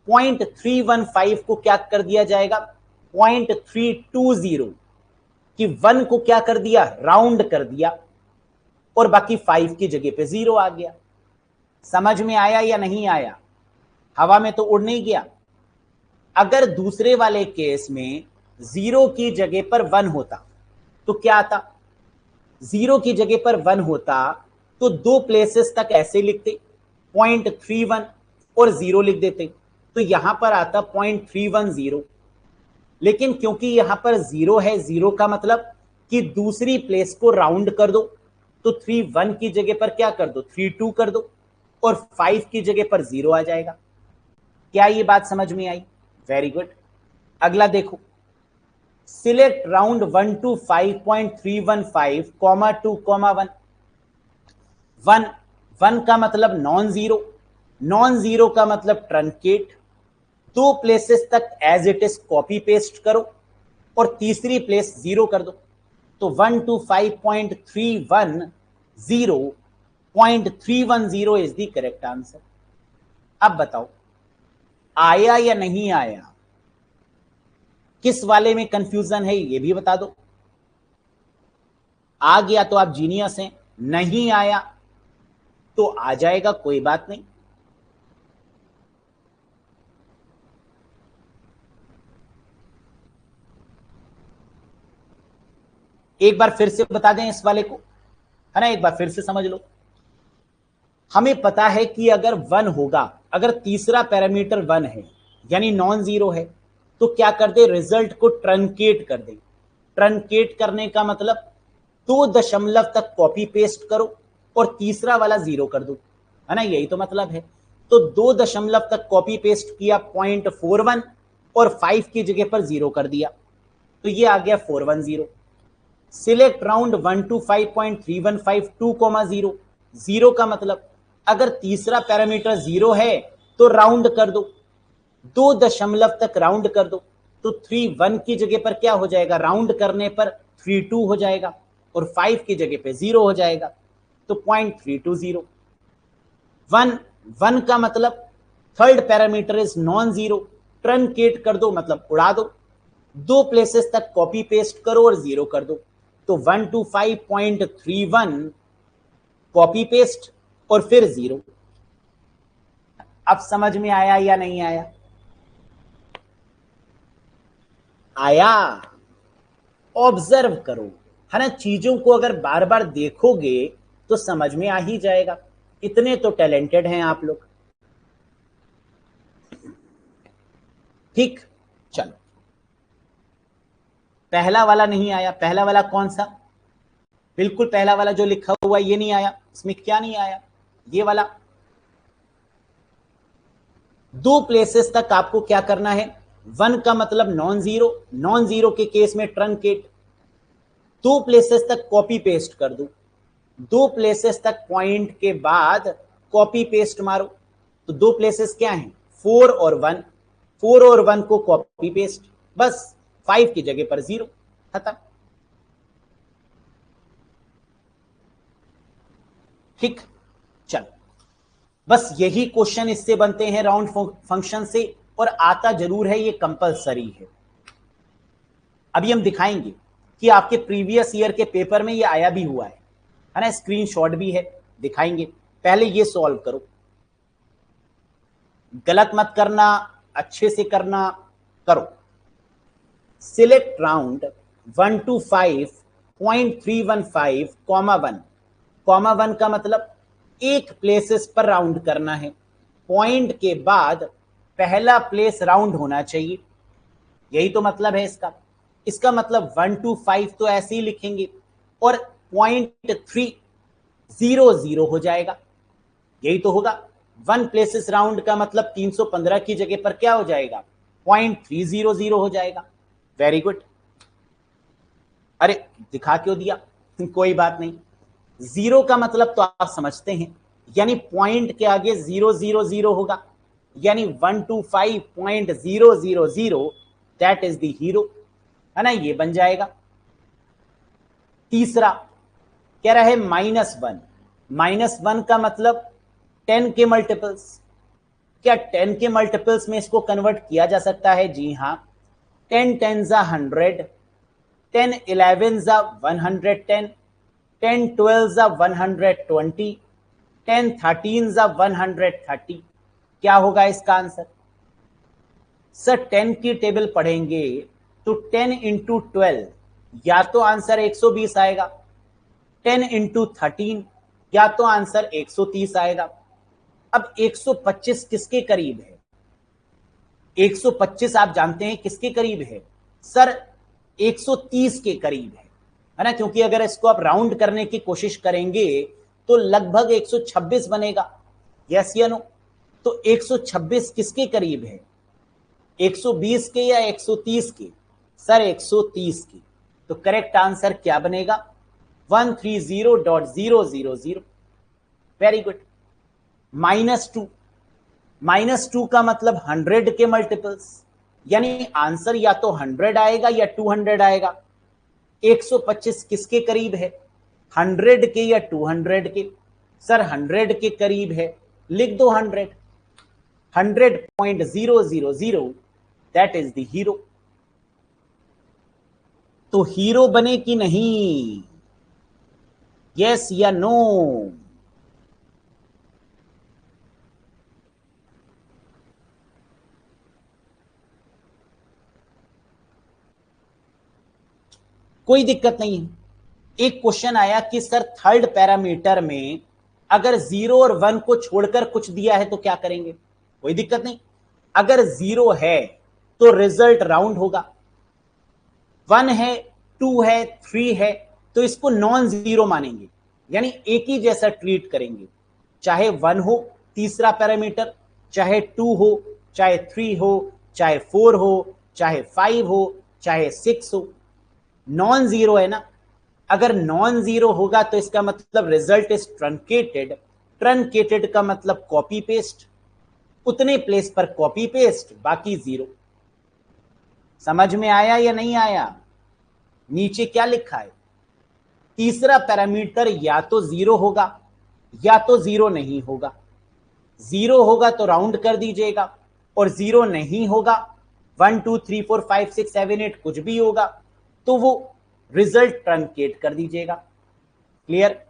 0.315 को क्या कर दिया जाएगा, 0.320, कि 1 को क्या कर दिया, राउंड कर दिया, और बाकी 5 की जगह पे 0 आ गया। समझ में आया या नहीं आया, हवा में तो उड़ नहीं गया। अगर दूसरे वाले केस में 0 की जगह पर 1 होता तो क्या आता, 0 की जगह पर 1 होता तो 2 प्लेसेस तक ऐसे लिखते 0.31 और 0 लिख देते, तो यहां पर आता 0.310। लेकिन क्योंकि यहां पर 0 है, 0 का मतलब कि दूसरी प्लेस को राउंड कर दो, तो 31 की जगह पर क्या कर दो, 32 कर दो, और 5 की जगह पर 0 आ जाएगा। क्या ये बात समझ में आई, वेरी गुड। अगला देखो, सिलेक्ट राउंड 1 to 5.315, 2, 1। 1 का मतलब नॉन जीरो, नॉन जीरो का मतलब ट्रंकेट। 2 प्लेसेस तक as it is copy paste करो और तीसरी प्लेस 0 कर दो, तो 1 to 5.310, 0.310 is the correct answer. अब बताओ आया या नहीं आया, किस वाले में कंफ्यूजन है ये भी बता दो। आ गया तो आप जीनियस हैं, नहीं आया तो आ जाएगा, कोई बात नहीं। एक बार फिर से बता दें इस वाले को, है ना, एक बार फिर से समझ लो। हमें पता है कि अगर 1 होगा, अगर तीसरा पैरामीटर 1 है यानी नॉन जीरो है, तो क्या कर दे, रिजल्ट को ट्रंकेट कर दे। ट्रंकेट करने का मतलब 2 दशमलव तक कॉपी पेस्ट करो और तीसरा वाला 0 कर दो, है ना, यही तो मतलब है। तो 2 दशमलव तक कॉपी पेस्ट किया 0.41 और 5 की जगह पर 0 कर दिया, तो ये आ गया 410। Select round 1 to 5.315, 2, 0। 0 का मतलब अगर तीसरा पैरामीटर 0 है तो राउंड कर दो, 2 दशमलव तक राउंड कर दो, तो 31 की जगह पर क्या हो जाएगा, राउंड करने पर 32 हो जाएगा, और 5 की जगह पे 0 हो जाएगा, तो 0.320। 1 का मतलब third parameter is non zero, truncate कर दो मतलब उड़ा दो, 2 प्लेसेस तक कॉपी पेस्ट करो और 0 कर दो, तो 1 to 5.31 कॉपी पेस्ट और फिर 0। अब समझ में आया या नहीं आया, आया, ऑब्जर्व करो, है ना, चीजों को अगर बार बार देखोगे तो समझ में आ ही जाएगा। इतने तो टैलेंटेड हैं आप लोग। ठीक, चलो, पहला वाला नहीं आया, पहला वाला कौन सा, बिल्कुल पहला वाला जो लिखा हुआ ये नहीं आया, इसमें क्या नहीं आया, ये वाला। 2 प्लेसेस तक आपको क्या करना है, 1 का मतलब नॉन जीरो, नॉन जीरो के केस में ट्रंकेट, 2 प्लेसेस तक कॉपी पेस्ट कर दो, 2 प्लेसेस तक पॉइंट के बाद कॉपी पेस्ट मारो, तो 2 प्लेसेस क्या हैं, 4 और 1, 4 और 1 को कॉपी पेस्ट, बस 5 की जगह पर 0, खत्म। ठीक, चलो, बस यही क्वेश्चन इससे बनते हैं राउंड फंक्शन से, और आता जरूर है, ये कंपलसरी है। अभी हम दिखाएंगे कि आपके प्रीवियस ईयर के पेपर में ये आया भी हुआ है ना, स्क्रीनशॉट भी है, दिखाएंगे। पहले ये सॉल्व करो, गलत मत करना, अच्छे से करना, करो। सिलेक्ट राउंड 1 to 5.315, 1 का मतलब एक प्लेसेस पर राउंड करना है, पॉइंट के बाद पहला प्लेस राउंड होना चाहिए, यही तो मतलब है इसका। इसका मतलब 1 to 5 तो ऐसे ही लिखेंगे और 0.300 हो जाएगा, यही तो होगा। 1 प्लेसेस राउंड का मतलब 315 की जगह पर क्या हो जाएगा, 0.300 हो जाएगा। Very good. अरे दिखा क्यों दिया, कोई बात नहीं। जीरो का मतलब तो आप समझते हैं, यानी पॉइंट के आगे 000 होगा, यानी 125.000, दैट इज द हीरो, है ना, ये बन जाएगा। तीसरा कह रहा है -1। -1 का मतलब 10 के मल्टीपल्स। क्या 10 के मल्टीपल्स में इसको कन्वर्ट किया जा सकता है? जी हां। 10 10 100, 10 11 110, 10 12 120, 10 13 130। क्या होगा इसका आंसर? सर 10 की टेबल पढ़ेंगे तो 10 इंटू 12, या तो आंसर 120 आएगा। 10 इंटू 13, या तो आंसर 130 आएगा। अब 125 किसके करीब है? 125 आप जानते हैं किसके करीब है? सर 130 के करीब है ना, क्योंकि अगर इसको आप राउंड करने की कोशिश करेंगे तो लगभग 126 बनेगा। यस या नो? तो 126 किसके करीब है? 120 के या 130 के? सर 130 के। तो करेक्ट आंसर क्या बनेगा? 130.000। Very good. -2। -2 का मतलब 100 के मल्टीपल्स, यानी आंसर या तो 100 आएगा या 200 आएगा। 125 किसके करीब है? 100 के या 200 के? सर 100 के करीब है, लिख दो 100। 100.000, दैट इज द हीरो। तो हीरो बने कि नहीं? यस या नो? कोई दिक्कत नहीं है। एक क्वेश्चन आया कि सर थर्ड पैरामीटर में अगर 0 और 1 को छोड़कर कुछ दिया है तो क्या करेंगे? कोई दिक्कत नहीं। अगर 0 है तो रिजल्ट राउंड होगा, 1 है, 2 है, 3 है, तो इसको नॉन जीरो मानेंगे, यानी एक ही जैसा ट्रीट करेंगे। चाहे 1 हो तीसरा पैरामीटर, चाहे 2 हो, चाहे 3 हो, चाहे 4 हो, चाहे 5 हो, चाहे 6 हो, नॉन जीरो है ना। अगर नॉन जीरो होगा तो इसका मतलब रिजल्ट इज ट्रंकेटेड। ट्रंकेटेड का मतलब कॉपी पेस्ट, उतने प्लेस पर कॉपी पेस्ट, बाकी जीरो। समझ में आया या नहीं आया? नीचे क्या लिखा है? तीसरा पैरामीटर या तो जीरो होगा या तो जीरो नहीं होगा। जीरो होगा तो राउंड कर दीजिएगा, और जीरो नहीं होगा, 1 2 3 4 5 6 7 8 कुछ भी होगा, तो वो रिजल्ट ट्रंकेट कर दीजिएगा। क्लियर?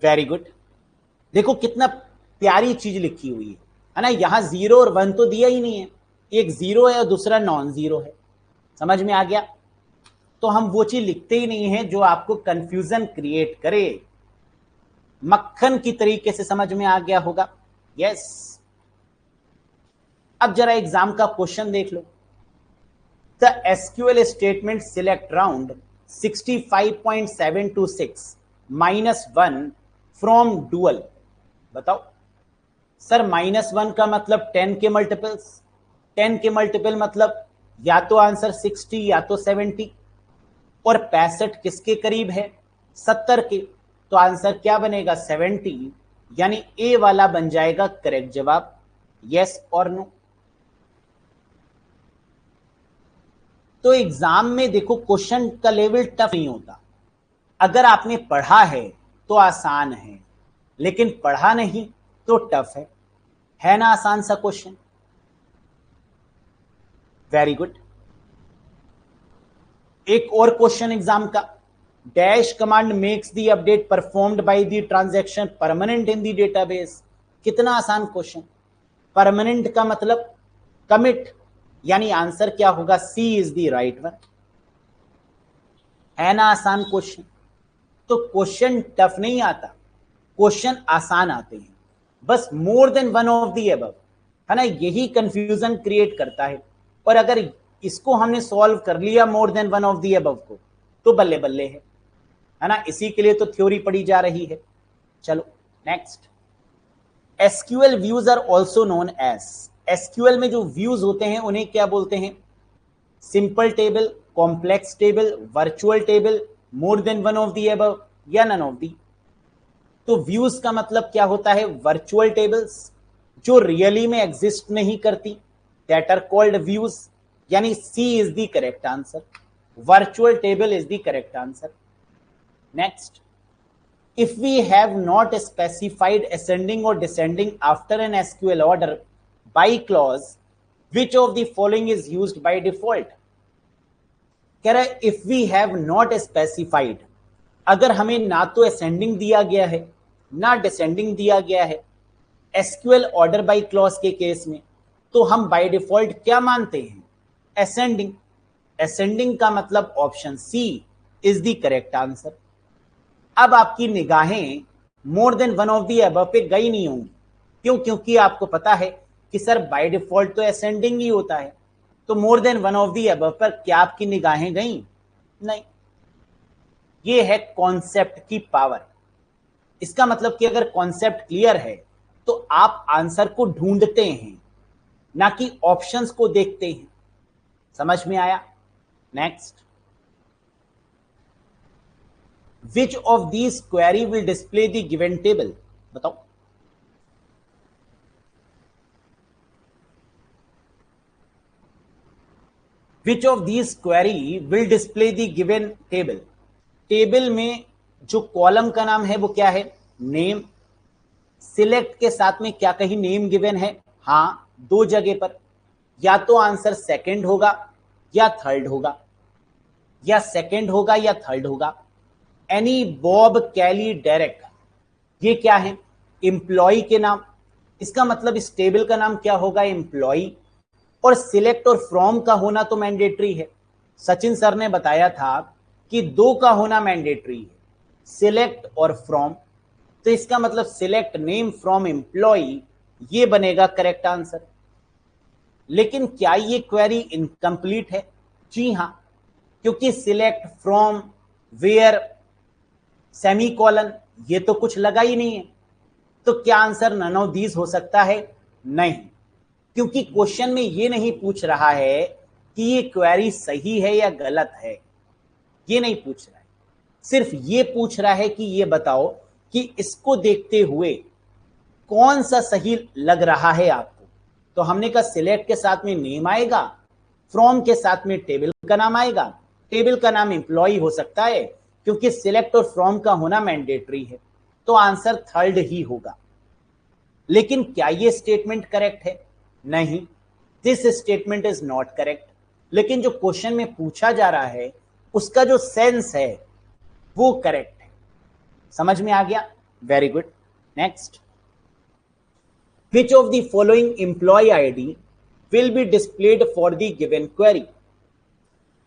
Very good. देखो कितना प्यारी चीज लिखी हुई है ना। यहां 0 और 1 तो दिया ही नहीं है, एक जीरो है और दूसरा नॉन जीरो है। समझ में आ गया? तो हम वो चीज लिखते ही नहीं है जो आपको कंफ्यूजन क्रिएट करे। मक्खन की तरीके से समझ में आ गया होगा। यस। अब जरा एग्जाम का क्वेश्चन देख लो। The SQL statement select round 65.726 -1 from dual. बताओ सर, -1 का मतलब 10 के मल्टीपल्स। 10 के मल्टीपल मतलब या तो आंसर 60 या तो 70, और 65 किसके करीब है? 70 के। तो आंसर क्या बनेगा? 70, यानी ए वाला बन जाएगा करेक्ट जवाब। यस और नो? तो एग्जाम में देखो क्वेश्चन का लेवल टफ नहीं होता। अगर आपने पढ़ा है तो आसान है, लेकिन पढ़ा नहीं तो टफ है ना आसान सा क्वेश्चन? Very good. एक और क्वेश्चन एग्जाम का, dash command makes the update performed by the transaction permanent in the database. कितना आसान क्वेश्चन। परमानेंट का मतलब कमिट, यानी आंसर क्या होगा? सी इज द राइट वन। है ना आसान क्वेश्चन? तो क्वेश्चन टफ नहीं आता, क्वेश्चन आसान आते हैं। बस मोर than one of the above, है ना, यही कंफ्यूजन क्रिएट करता है। और अगर इसको हमने सॉल्व कर लिया मोर than one of the above को, तो बल्ले बल्ले है ना, इसी के लिए तो थ्योरी पढ़ी जा रही है। चलो next, SQL views are also known as, SQL में जो व्यूज होते हैं उन्हें क्या बोलते हैं? Simple table, complex table, virtual table, more than one of the above या नन ऑफ दी। तो व्यूज का मतलब क्या होता है? वर्चुअल टेबल्स जो रियली में एग्जिस्ट नहीं करती, दैट आर कॉल्ड व्यूज, यानी C is the correct answer, virtual table is the correct answer. Next, if we have not specified ascending or descending after an SQL order by clause, which of the following is used by default? कह रहा है if we have not specified, अगर हमें ना तो ascending दिया गया है ना descending दिया गया है SQL order by clause के केस में, तो हम by default क्या मानते हैं? ascending। ascending का मतलब option C is the correct answer. अब आपकी निगाहें more than one of the above पे गई नहीं होंगी, क्यों? क्योंकि आपको पता है कि सर बाय डिफॉल्ट तो असेंडिंग ही होता है, तो मोर than one of the above पर क्या आपकी निगाहें गई? नहीं। ये है कॉन्सेप्ट की पावर। इसका मतलब कि अगर कॉन्सेप्ट क्लियर है तो आप आंसर को ढूंढते हैं, ना कि ऑप्शंस को देखते हैं। समझ में आया? Next, which of these query will display the given table? बताओ। which of these query will display the given table? Table में जो कॉलम का नाम है वो क्या है? नेम। सिलेक्ट के साथ में क्या कहीं नेम गिवन है? हाँ, दो जगह पर। या तो आंसर सेकंड होगा या थर्ड होगा, या सेकंड होगा या थर्ड होगा। एनी, बॉब, कैली, डेरेक, ये क्या है? एम्प्लॉय के नाम। इसका मतलब इस टेबल का नाम क्या होगा? एम्प्लॉय। और सिलेक्ट और फ्रॉम का होना तो मैंडेटरी है। सचिन सर ने बताया था कि दो का होना मैंडेटरी है, सिलेक्ट और फ्रॉम। तो इसका मतलब सिलेक्ट नेम फ्रॉम एम्प्लॉय, ये बनेगा करेक्ट आंसर। लेकिन क्या ये क्वेरी इनकम्प्लीट है? जी हां, क्योंकि सिलेक्ट, फ्रॉम, वेयर, सेमीकोलन, ये तो कुछ लगा ही नहीं है। तो क्या आंसर नन ऑफ दीज हो सकता है? नहीं, क्योंकि क्वेश्चन में ये नहीं पूछ रहा है कि ये क्वेरी सही है या गलत है, ये नहीं पूछ रहा है। सिर्फ ये पूछ रहा है कि ये बताओ कि इसको देखते हुए कौन सा सही लग रहा है आपको। तो हमने कहा सिलेक्ट के साथ में नेम आएगा, फ्रॉम के साथ में टेबल का नाम आएगा। टेबल का नाम एम्प्लॉय हो सकता है क्योंकि सिलेक्ट और फ्रॉम का होना मैंडेटरी है, तो आंसर थर्ड ही होगा। लेकिन क्या ये स्टेटमेंट करेक्ट है? नहीं, this statement is not correct. लेकिन जो क्वेश्चन में पूछा जा रहा है उसका जो सेंस है वो करेक्ट है। समझ में आ गया? Very good. Next, which of the following employee ID will be displayed for the given query?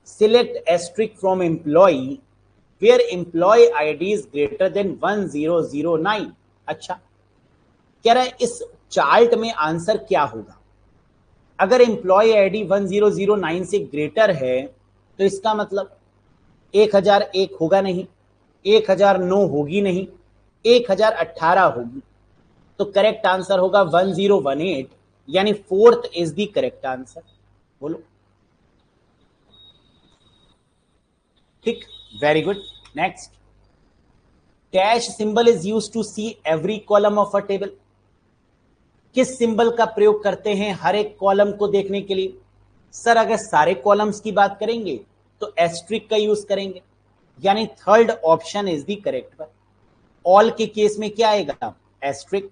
Select asterisk from employee where employee ID is greater than 1009। अच्छा, कह रहा है इस चार्ट में आंसर क्या होगा? अगर एम्प्लॉय आईडी 1009 से ग्रेटर है तो इसका मतलब 1001 होगा नहीं, 1009 होगी नहीं, 1018 होगी। तो करेक्ट आंसर होगा 1018, यानी fourth is the correct answer. बोलो। ठीक, very good. Next, dash symbol is used to see every column of a table. किस सिंबल का प्रयोग करते हैं हर एक कॉलम को देखने के लिए? सर अगर सारे कॉलम्स की बात करेंगे तो एस्ट्रिक का यूज करेंगे, यानी third option is the correct one. All के केस में क्या आएगा? Asterisk.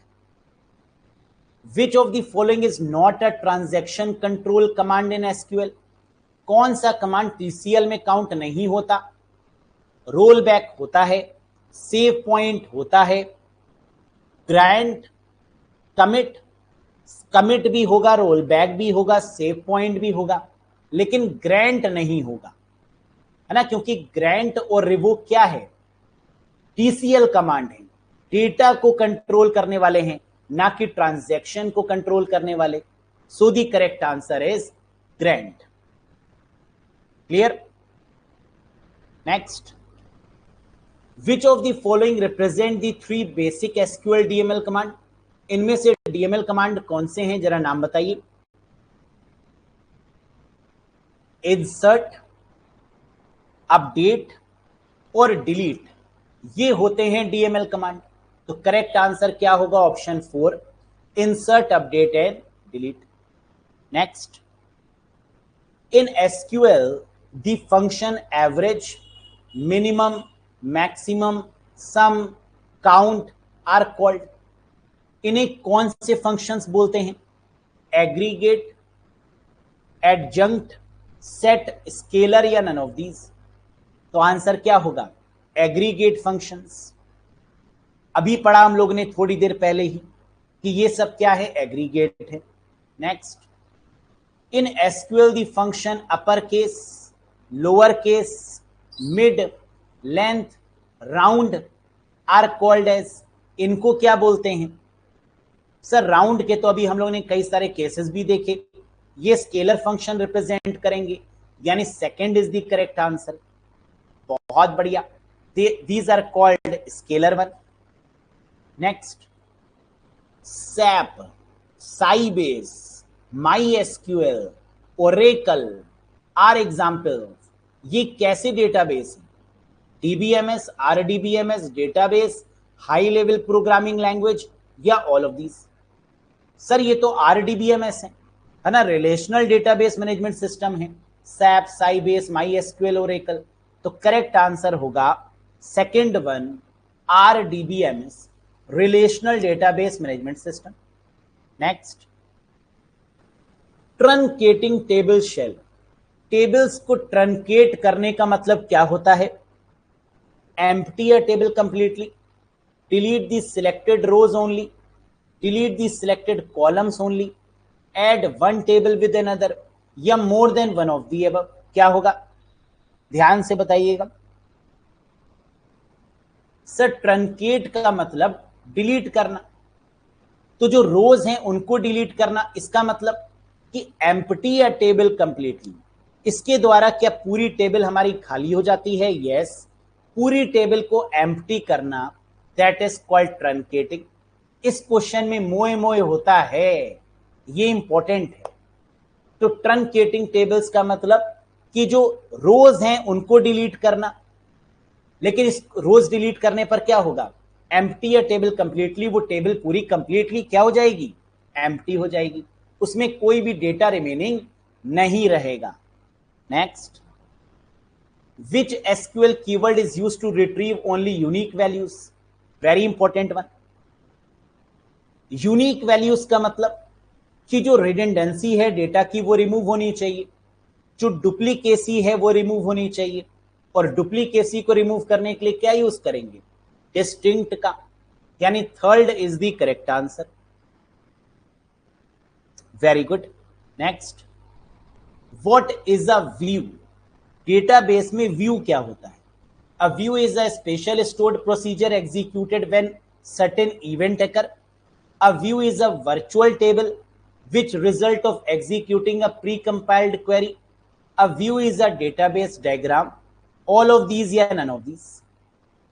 Which of the following is not a transaction control command in SQL? कौन सा कमांड TCL में काउंट नहीं होता? रोल बैक होता है, सेव पॉइंट होता है, ग्रांट, कमिट। कमिट भी होगा, रोल बैक भी होगा, सेव पॉइंट भी होगा, लेकिन ग्रांट नहीं होगा, है ना, क्योंकि ग्रांट और रिवोक क्या है? TCL कमांड है, डेटा को कंट्रोल करने वाले हैं, ना कि ट्रांजैक्शन को कंट्रोल करने वाले। So the correct answer is Grand. Clear? Next, which of the following represent the 3 basic SQL DML command? इनमें से डीएमएल कमांड कौन से हैं, जरा नाम बताइए। इंसर्ट, अपडेट और डिलीट, ये होते हैं डीएमएल कमांड। तो करेक्ट आंसर क्या होगा? Option 4, insert, update and delete. Next, in SQL the function average, minimum, maximum, sum, count are called. इन्हें कौन से फंक्शंस बोलते हैं? एग्रीगेट, एडजंक्ट, सेट, स्केलर या नन ऑफ दीज? तो आंसर क्या होगा? Aggregate functions. अभी पढ़ा हम लोग ने थोड़ी देर पहले ही कि ये सब क्या है? एग्रीगेट है। Next, in SQL the function upper case, lower case, mid, length, round are called as. इनको क्या बोलते हैं? सर राउंड के तो अभी हम लोग ने कई सारे केसेस भी देखे। ये स्केलर फंक्शन रिप्रेजेंट करेंगे, यानी second is the correct answer. बहुत बढ़िया, these are called scalar one. Next, SAP, Sybase, MySQL, Oracle are example. ये कैसे डेटाबेस हैं? DBMS, RDBMS database, high level programming language या ऑल ऑफ दीज? सर ये तो RDBMS है ना, रिलेशनल डेटाबेस मैनेजमेंट सिस्टम है। SAP, Sybase, MySQL, Oracle. तो करेक्ट आंसर होगा second one, RDBMS, relational database management system. Next, truncating table shall. Tables को truncate करने का मतलब क्या होता है? Empty a table completely, delete the selected rows only, delete the selected columns only, add one table with another या more than one of the above. क्या होगा? ध्यान से बताइएगा। सर ट्रंकेट का मतलब डिलीट करना, तो जो रोज हैं उनको डिलीट करना। इसका मतलब कि एम्प्टी अ टेबल कंप्लीटली, इसके द्वारा क्या पूरी टेबल हमारी खाली हो जाती है? यस, पूरी टेबल को एम्प्टी करना, दैट इज कॉल्ड ट्रंकेटिंग। इस क्वेश्चन में मोए मोए होता है, ये इंपॉर्टेंट है। तो ट्रंकेटिंग टेबल्स का मतलब कि जो रोज हैं उनको डिलीट करना, लेकिन इस रोज डिलीट करने पर क्या होगा? एम्प्टी अ टेबल कंप्लीटली, वो टेबल पूरी कंप्लीटली क्या हो जाएगी? एम्प्टी हो जाएगी, उसमें कोई भी डेटा रिमेनिंग नहीं रहेगा। Next, which SQL keyword is used to retrieve only unique values? Very important one. Unique values का मतलब कि जो रिडेंडेंसी है डेटा की वो रिमूव होनी चाहिए, जो डुप्लीकेसी है वो रिमूव होनी चाहिए। और डुप्लीकेसी को रिमूव करने के लिए क्या यूज करेंगे? डिस्टिंक्ट का, यानी third is the correct answer. Very good. Next, what is a view? Database में व्यू क्या होता है? A view is a special stored procedure executed when certain event occur. A view is a virtual table which result of executing a precompiled query. A view is a database diagram. All of these या none of these?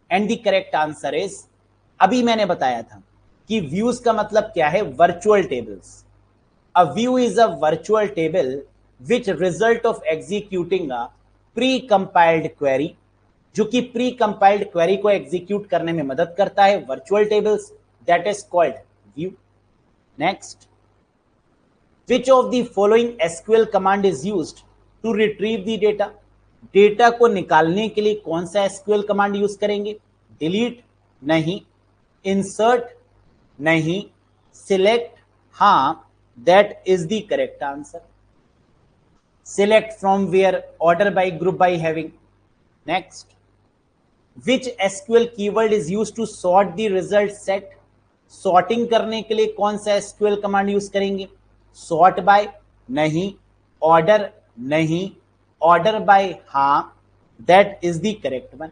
And the correct answer is, अभी मैंने बताया था कि views का मतलब क्या है? Virtual tables. A view is a virtual table which result of executing a precompiled query, जो कि प्री कंपाइल्ड क्वेरी को एग्जीक्यूट करने में मदद करता है। Virtual tables, that is called view. Next, which of the following SQL command is used to retrieve the data? Data को निकालने के लिए कौन सा एसक्यूएल कमांड यूज करेंगे? डिलीट नहीं, इंसर्ट नहीं, सिलेक्ट हां, that is the correct answer. Select from where, order by, group by, having. Next, which SQL keyword is used to sort the result set? Sorting करने के लिए कौन सा SQL command use करेंगे? Sort by नहीं, order नहीं, order by हां, that is the correct one.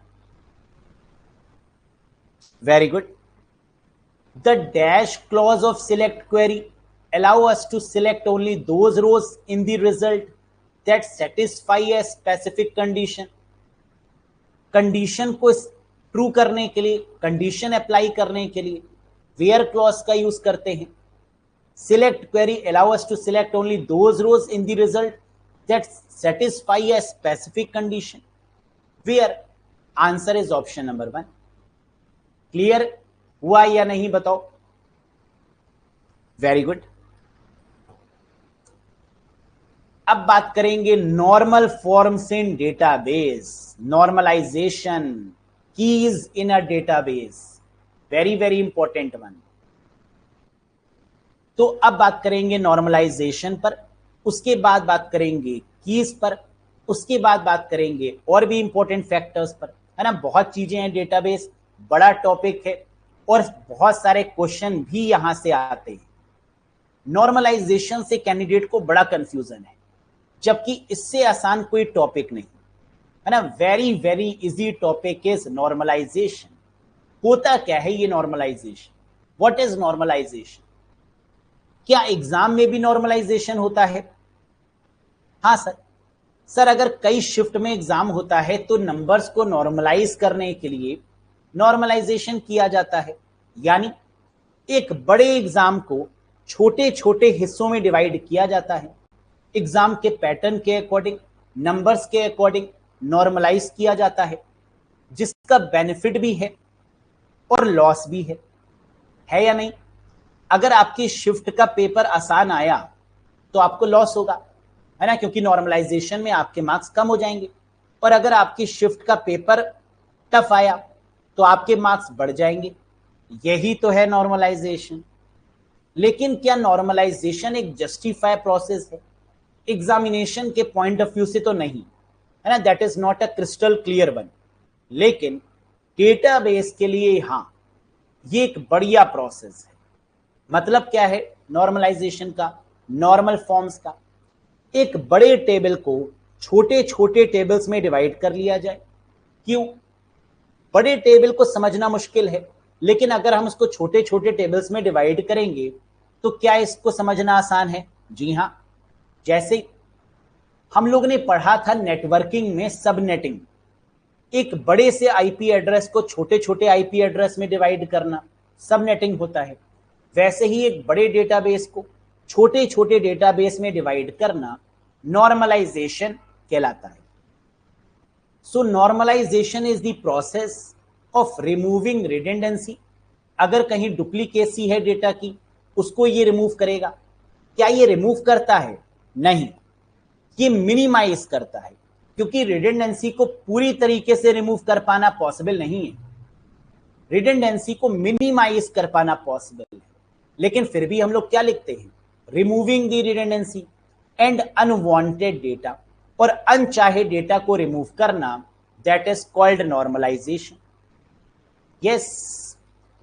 Very good. The dash clause of select query allow us to select only those rows in the result that satisfy a specific condition. Condition को true करने के लिए, condition apply करने के लिए where clause का use करते हैं. Select query allow us to select only those rows in the result that satisfy a specific condition. Where answer is option number 1. Clear हुआ या नहीं बताओ? Very good. अब बात करेंगे normal forms in database, normalisation, keys in a database, very very important one. तो अब बात करेंगे नॉर्मलाइजेशन पर, उसके बाद बात करेंगे कीज पर, उसके बाद बात करेंगे और भी इंपॉर्टेंट फैक्टर्स पर, है ना. बहुत चीजें हैं, डेटाबेस बड़ा टॉपिक है और बहुत सारे क्वेश्चन भी यहां से आते हैं. नॉर्मलाइजेशन से कैंडिडेट को बड़ा कंफ्यूजन है, जबकि इससे आसान कोई टॉपिक नहीं, है ना. Very very easy topic is normalisation. होता क्या है ये नॉर्मलाइजेशन? What is normalisation? क्या एग्जाम में भी नॉर्मलाइजेशन होता है? हाँ सर अगर कई शिफ्ट में एग्जाम होता है तो नंबर्स को नॉर्मलाइज करने के लिए नॉर्मलाइजेशन किया जाता है. यानी एक बड़े एग्जाम को छोटे छोटे हिस्सों में डिवाइड किया जाता है, एग्जाम के पैटर्न के अकॉर्डिंग, नंबर्स के अकॉर्डिंग नॉर्मलाइज किया जाता है, जिसका बेनिफिट भी है और लॉस भी है या नहीं? अगर आपकी शिफ्ट का पेपर आसान आया तो आपको लॉस होगा, है ना, क्योंकि नॉर्मलाइजेशन में आपके मार्क्स कम हो जाएंगे. और अगर आपकी शिफ्ट का पेपर टफ आया तो आपके मार्क्स बढ़ जाएंगे. यही तो है नॉर्मलाइजेशन. लेकिन क्या नॉर्मलाइजेशन एक जस्टिफाई प्रोसेस है? एग्जामिनेशन के पॉइंट ऑफ व्यू से तो नहीं, है ना. That is not a crystal clear one. लेकिन डेटाबेस के लिए हाँ, ये एक बढ़िया प्रोसेस है. मतलब क्या है नॉर्मलाइजेशन का, नॉर्मल फॉर्म्स का? एक बड़े टेबल को छोटे छोटे टेबल्स में डिवाइड कर लिया जाए. क्यों? बड़े टेबल को समझना मुश्किल है, लेकिन अगर हम उसको छोटे छोटे टेबल्स में डिवाइड करेंगे तो क्या इसको समझना आसान है? जी हाँ. जैसे हम लोग ने पढ़ा था नेटवर्किंग में सबनेटिंग, एक बड़े से आईपी एड्रेस को छोटे छोटे आईपी एड्रेस में डिवाइड करना सबनेटिंग होता है. वैसे ही एक बड़े डेटाबेस को छोटे छोटे डेटाबेस में डिवाइड करना नॉर्मलाइजेशन कहलाता है. So normalization is the process of removing redundancy. अगर कहीं डुप्लीकेसी है डेटा की, उसको ये रिमूव करेगा. क्या ये रिमूव करता है? नहीं, ये मिनिमाइज करता है, क्योंकि रिडंडेंसी को पूरी तरीके से रिमूव कर पाना पॉसिबल नहीं है. रिडंडेंसी को मिनिमाइज कर पाना पॉसिबल है, लेकिन फिर भी हम लोग क्या लिखते हैं? Removing the redundancy and unwanted data, और अनचाहे डेटा को रिमूव करना, that is called normalisation. Yes,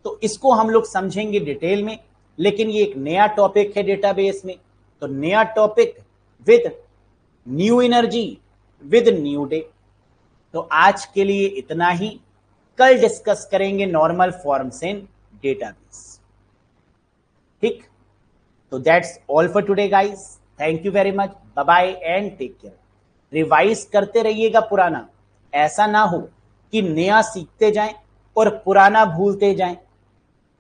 तो इसको हम लोग समझेंगे डिटेल में, लेकिन ये एक नया टॉपिक है डेटाबेस में, तो नया topic with new energy, with new day. तो आज के लिए इतना ही. कल डिस्कस करेंगे नॉर्मल फॉर्म्स इन डेटाबेस. ठीक, तो that's all for today guys. Thank you very much. Bye bye and take care. Revise करते रहिएगा पुराना, ऐसा ना हो कि नया सीखते जाएं और पुराना भूलते जाएं,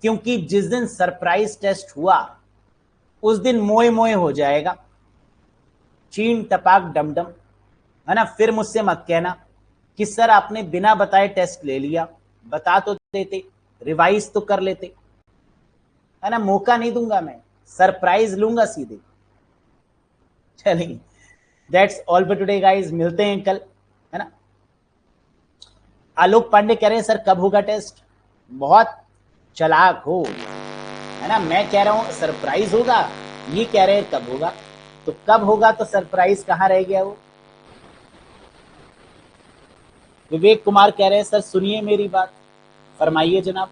क्योंकि जिस दिन सरप्राइज टेस्ट हुआ उस दिन मोए मोए हो जाएगा, चीन टपाक डमडम, है ना. फिर मुझसे मत कहना कि सर आपने बिना बताए टेस्ट ले लिया. बता तो देते, रिवाइज तो कर लेते, है ना. मौका नहीं दूंगा मैं, सरप्राइज लूंगा सीधे. चलिए, that's all for today guys. मिलते हैं कल, है ना. आलोक पांडे कह रहे हैं सर कब होगा टेस्ट? बहुत चालाक हो, है ना. मैं कह रहा हूं सरप्राइज होगा, ये कह रहे हैं कब होगा. तो कब होगा तो सरप्राइज कहां रह गया वो? विवेक कुमार कह रहे हैं सर सुनिए मेरी बात. फरमाइए जनाब.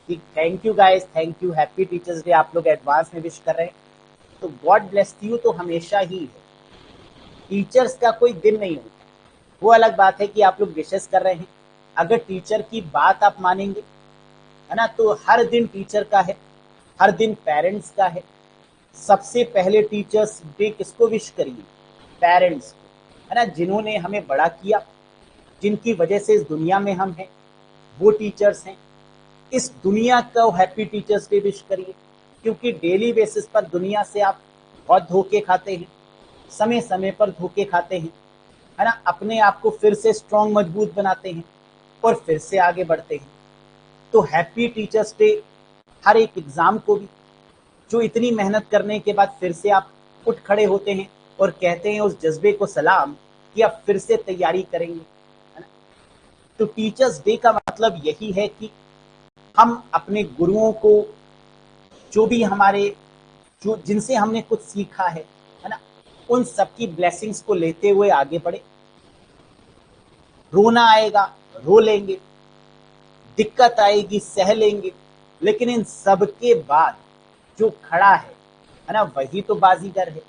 Thank you guys, thank you. Happy teachers day. आप लोग एडवांस में विश कर रहे हैं, तो गॉड ब्लेस यू तो हमेशा ही है. टीचर्स का कोई दिन नहीं होता. वो अलग बात है कि आप लोग विशेष कर रहे हैं. अगर टीचर की बात आप मानेंगे है ना। तो हर दिन टीचर का है, हर दिन पेरेंट्स का है। सबसे पहले टीचर्स डे किसको विश करिए? पेरेंट्स को, है ना, जिन्होंने हमें बड़ा किया, जिनकी वजह से इस दुनिया में हम हैं, वो टीचर्स हैं। इस दुनिया को हैप्पी टीचर्स डे विश करिए, क्योंकि डेली बेसिस पर दुनिया से आप बहुत धोखे खाते हैं, समय समय पर धोखे खाते हैं, है ना। अपने आप को फिर से स्ट्रांग मजबूत बनाते हैं और फिर से आगे बढ़ते हैं। तो हैप्पी टीचर्स डे हर एक एग्जाम को भी, जो इतनी मेहनत करने के बाद फिर से आप उठ खड़े होते हैं और कहते हैं उस जज्बे को सलाम कि अब फिर से तैयारी करेंगे, है ना। तो टीचर्स डे का मतलब यही है कि हम अपने गुरुओं को, जो भी हमारे, जो जिनसे हमने कुछ सीखा है ना, उन सबकी ब्लेसिंग्स को लेते हुए आगे बढ़े। रोना आएगा, रो लेंगे, दिक्कत आएगी, सह लेंगे, लेकिन इन सब के बाद जो खड़ा है ना, वही तो बाजीगर है।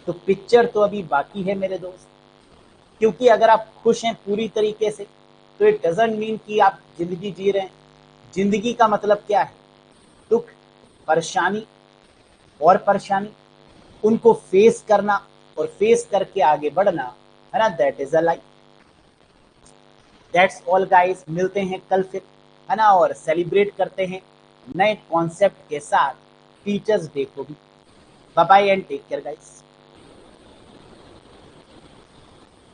तो पिक्चर तो अभी बाकी है मेरे दोस्त, क्योंकि अगर आप खुश हैं पूरी तरीके से, तो इट डजंट मीन कि आप जिंदगी जी रहे हैं। जिंदगी का मतलब क्या है? दुख, परेशानी और परेशानी, उनको फेस करना और फेस करके आगे बढ़ना, है ना। That is a life. That's all guys, मिलते हैं कल फिर, है ना, और सेलिब्रेट करते हैं नए कॉन्सेप्ट के साथ टीचर्स डे को भी। Bye bye and take care guys.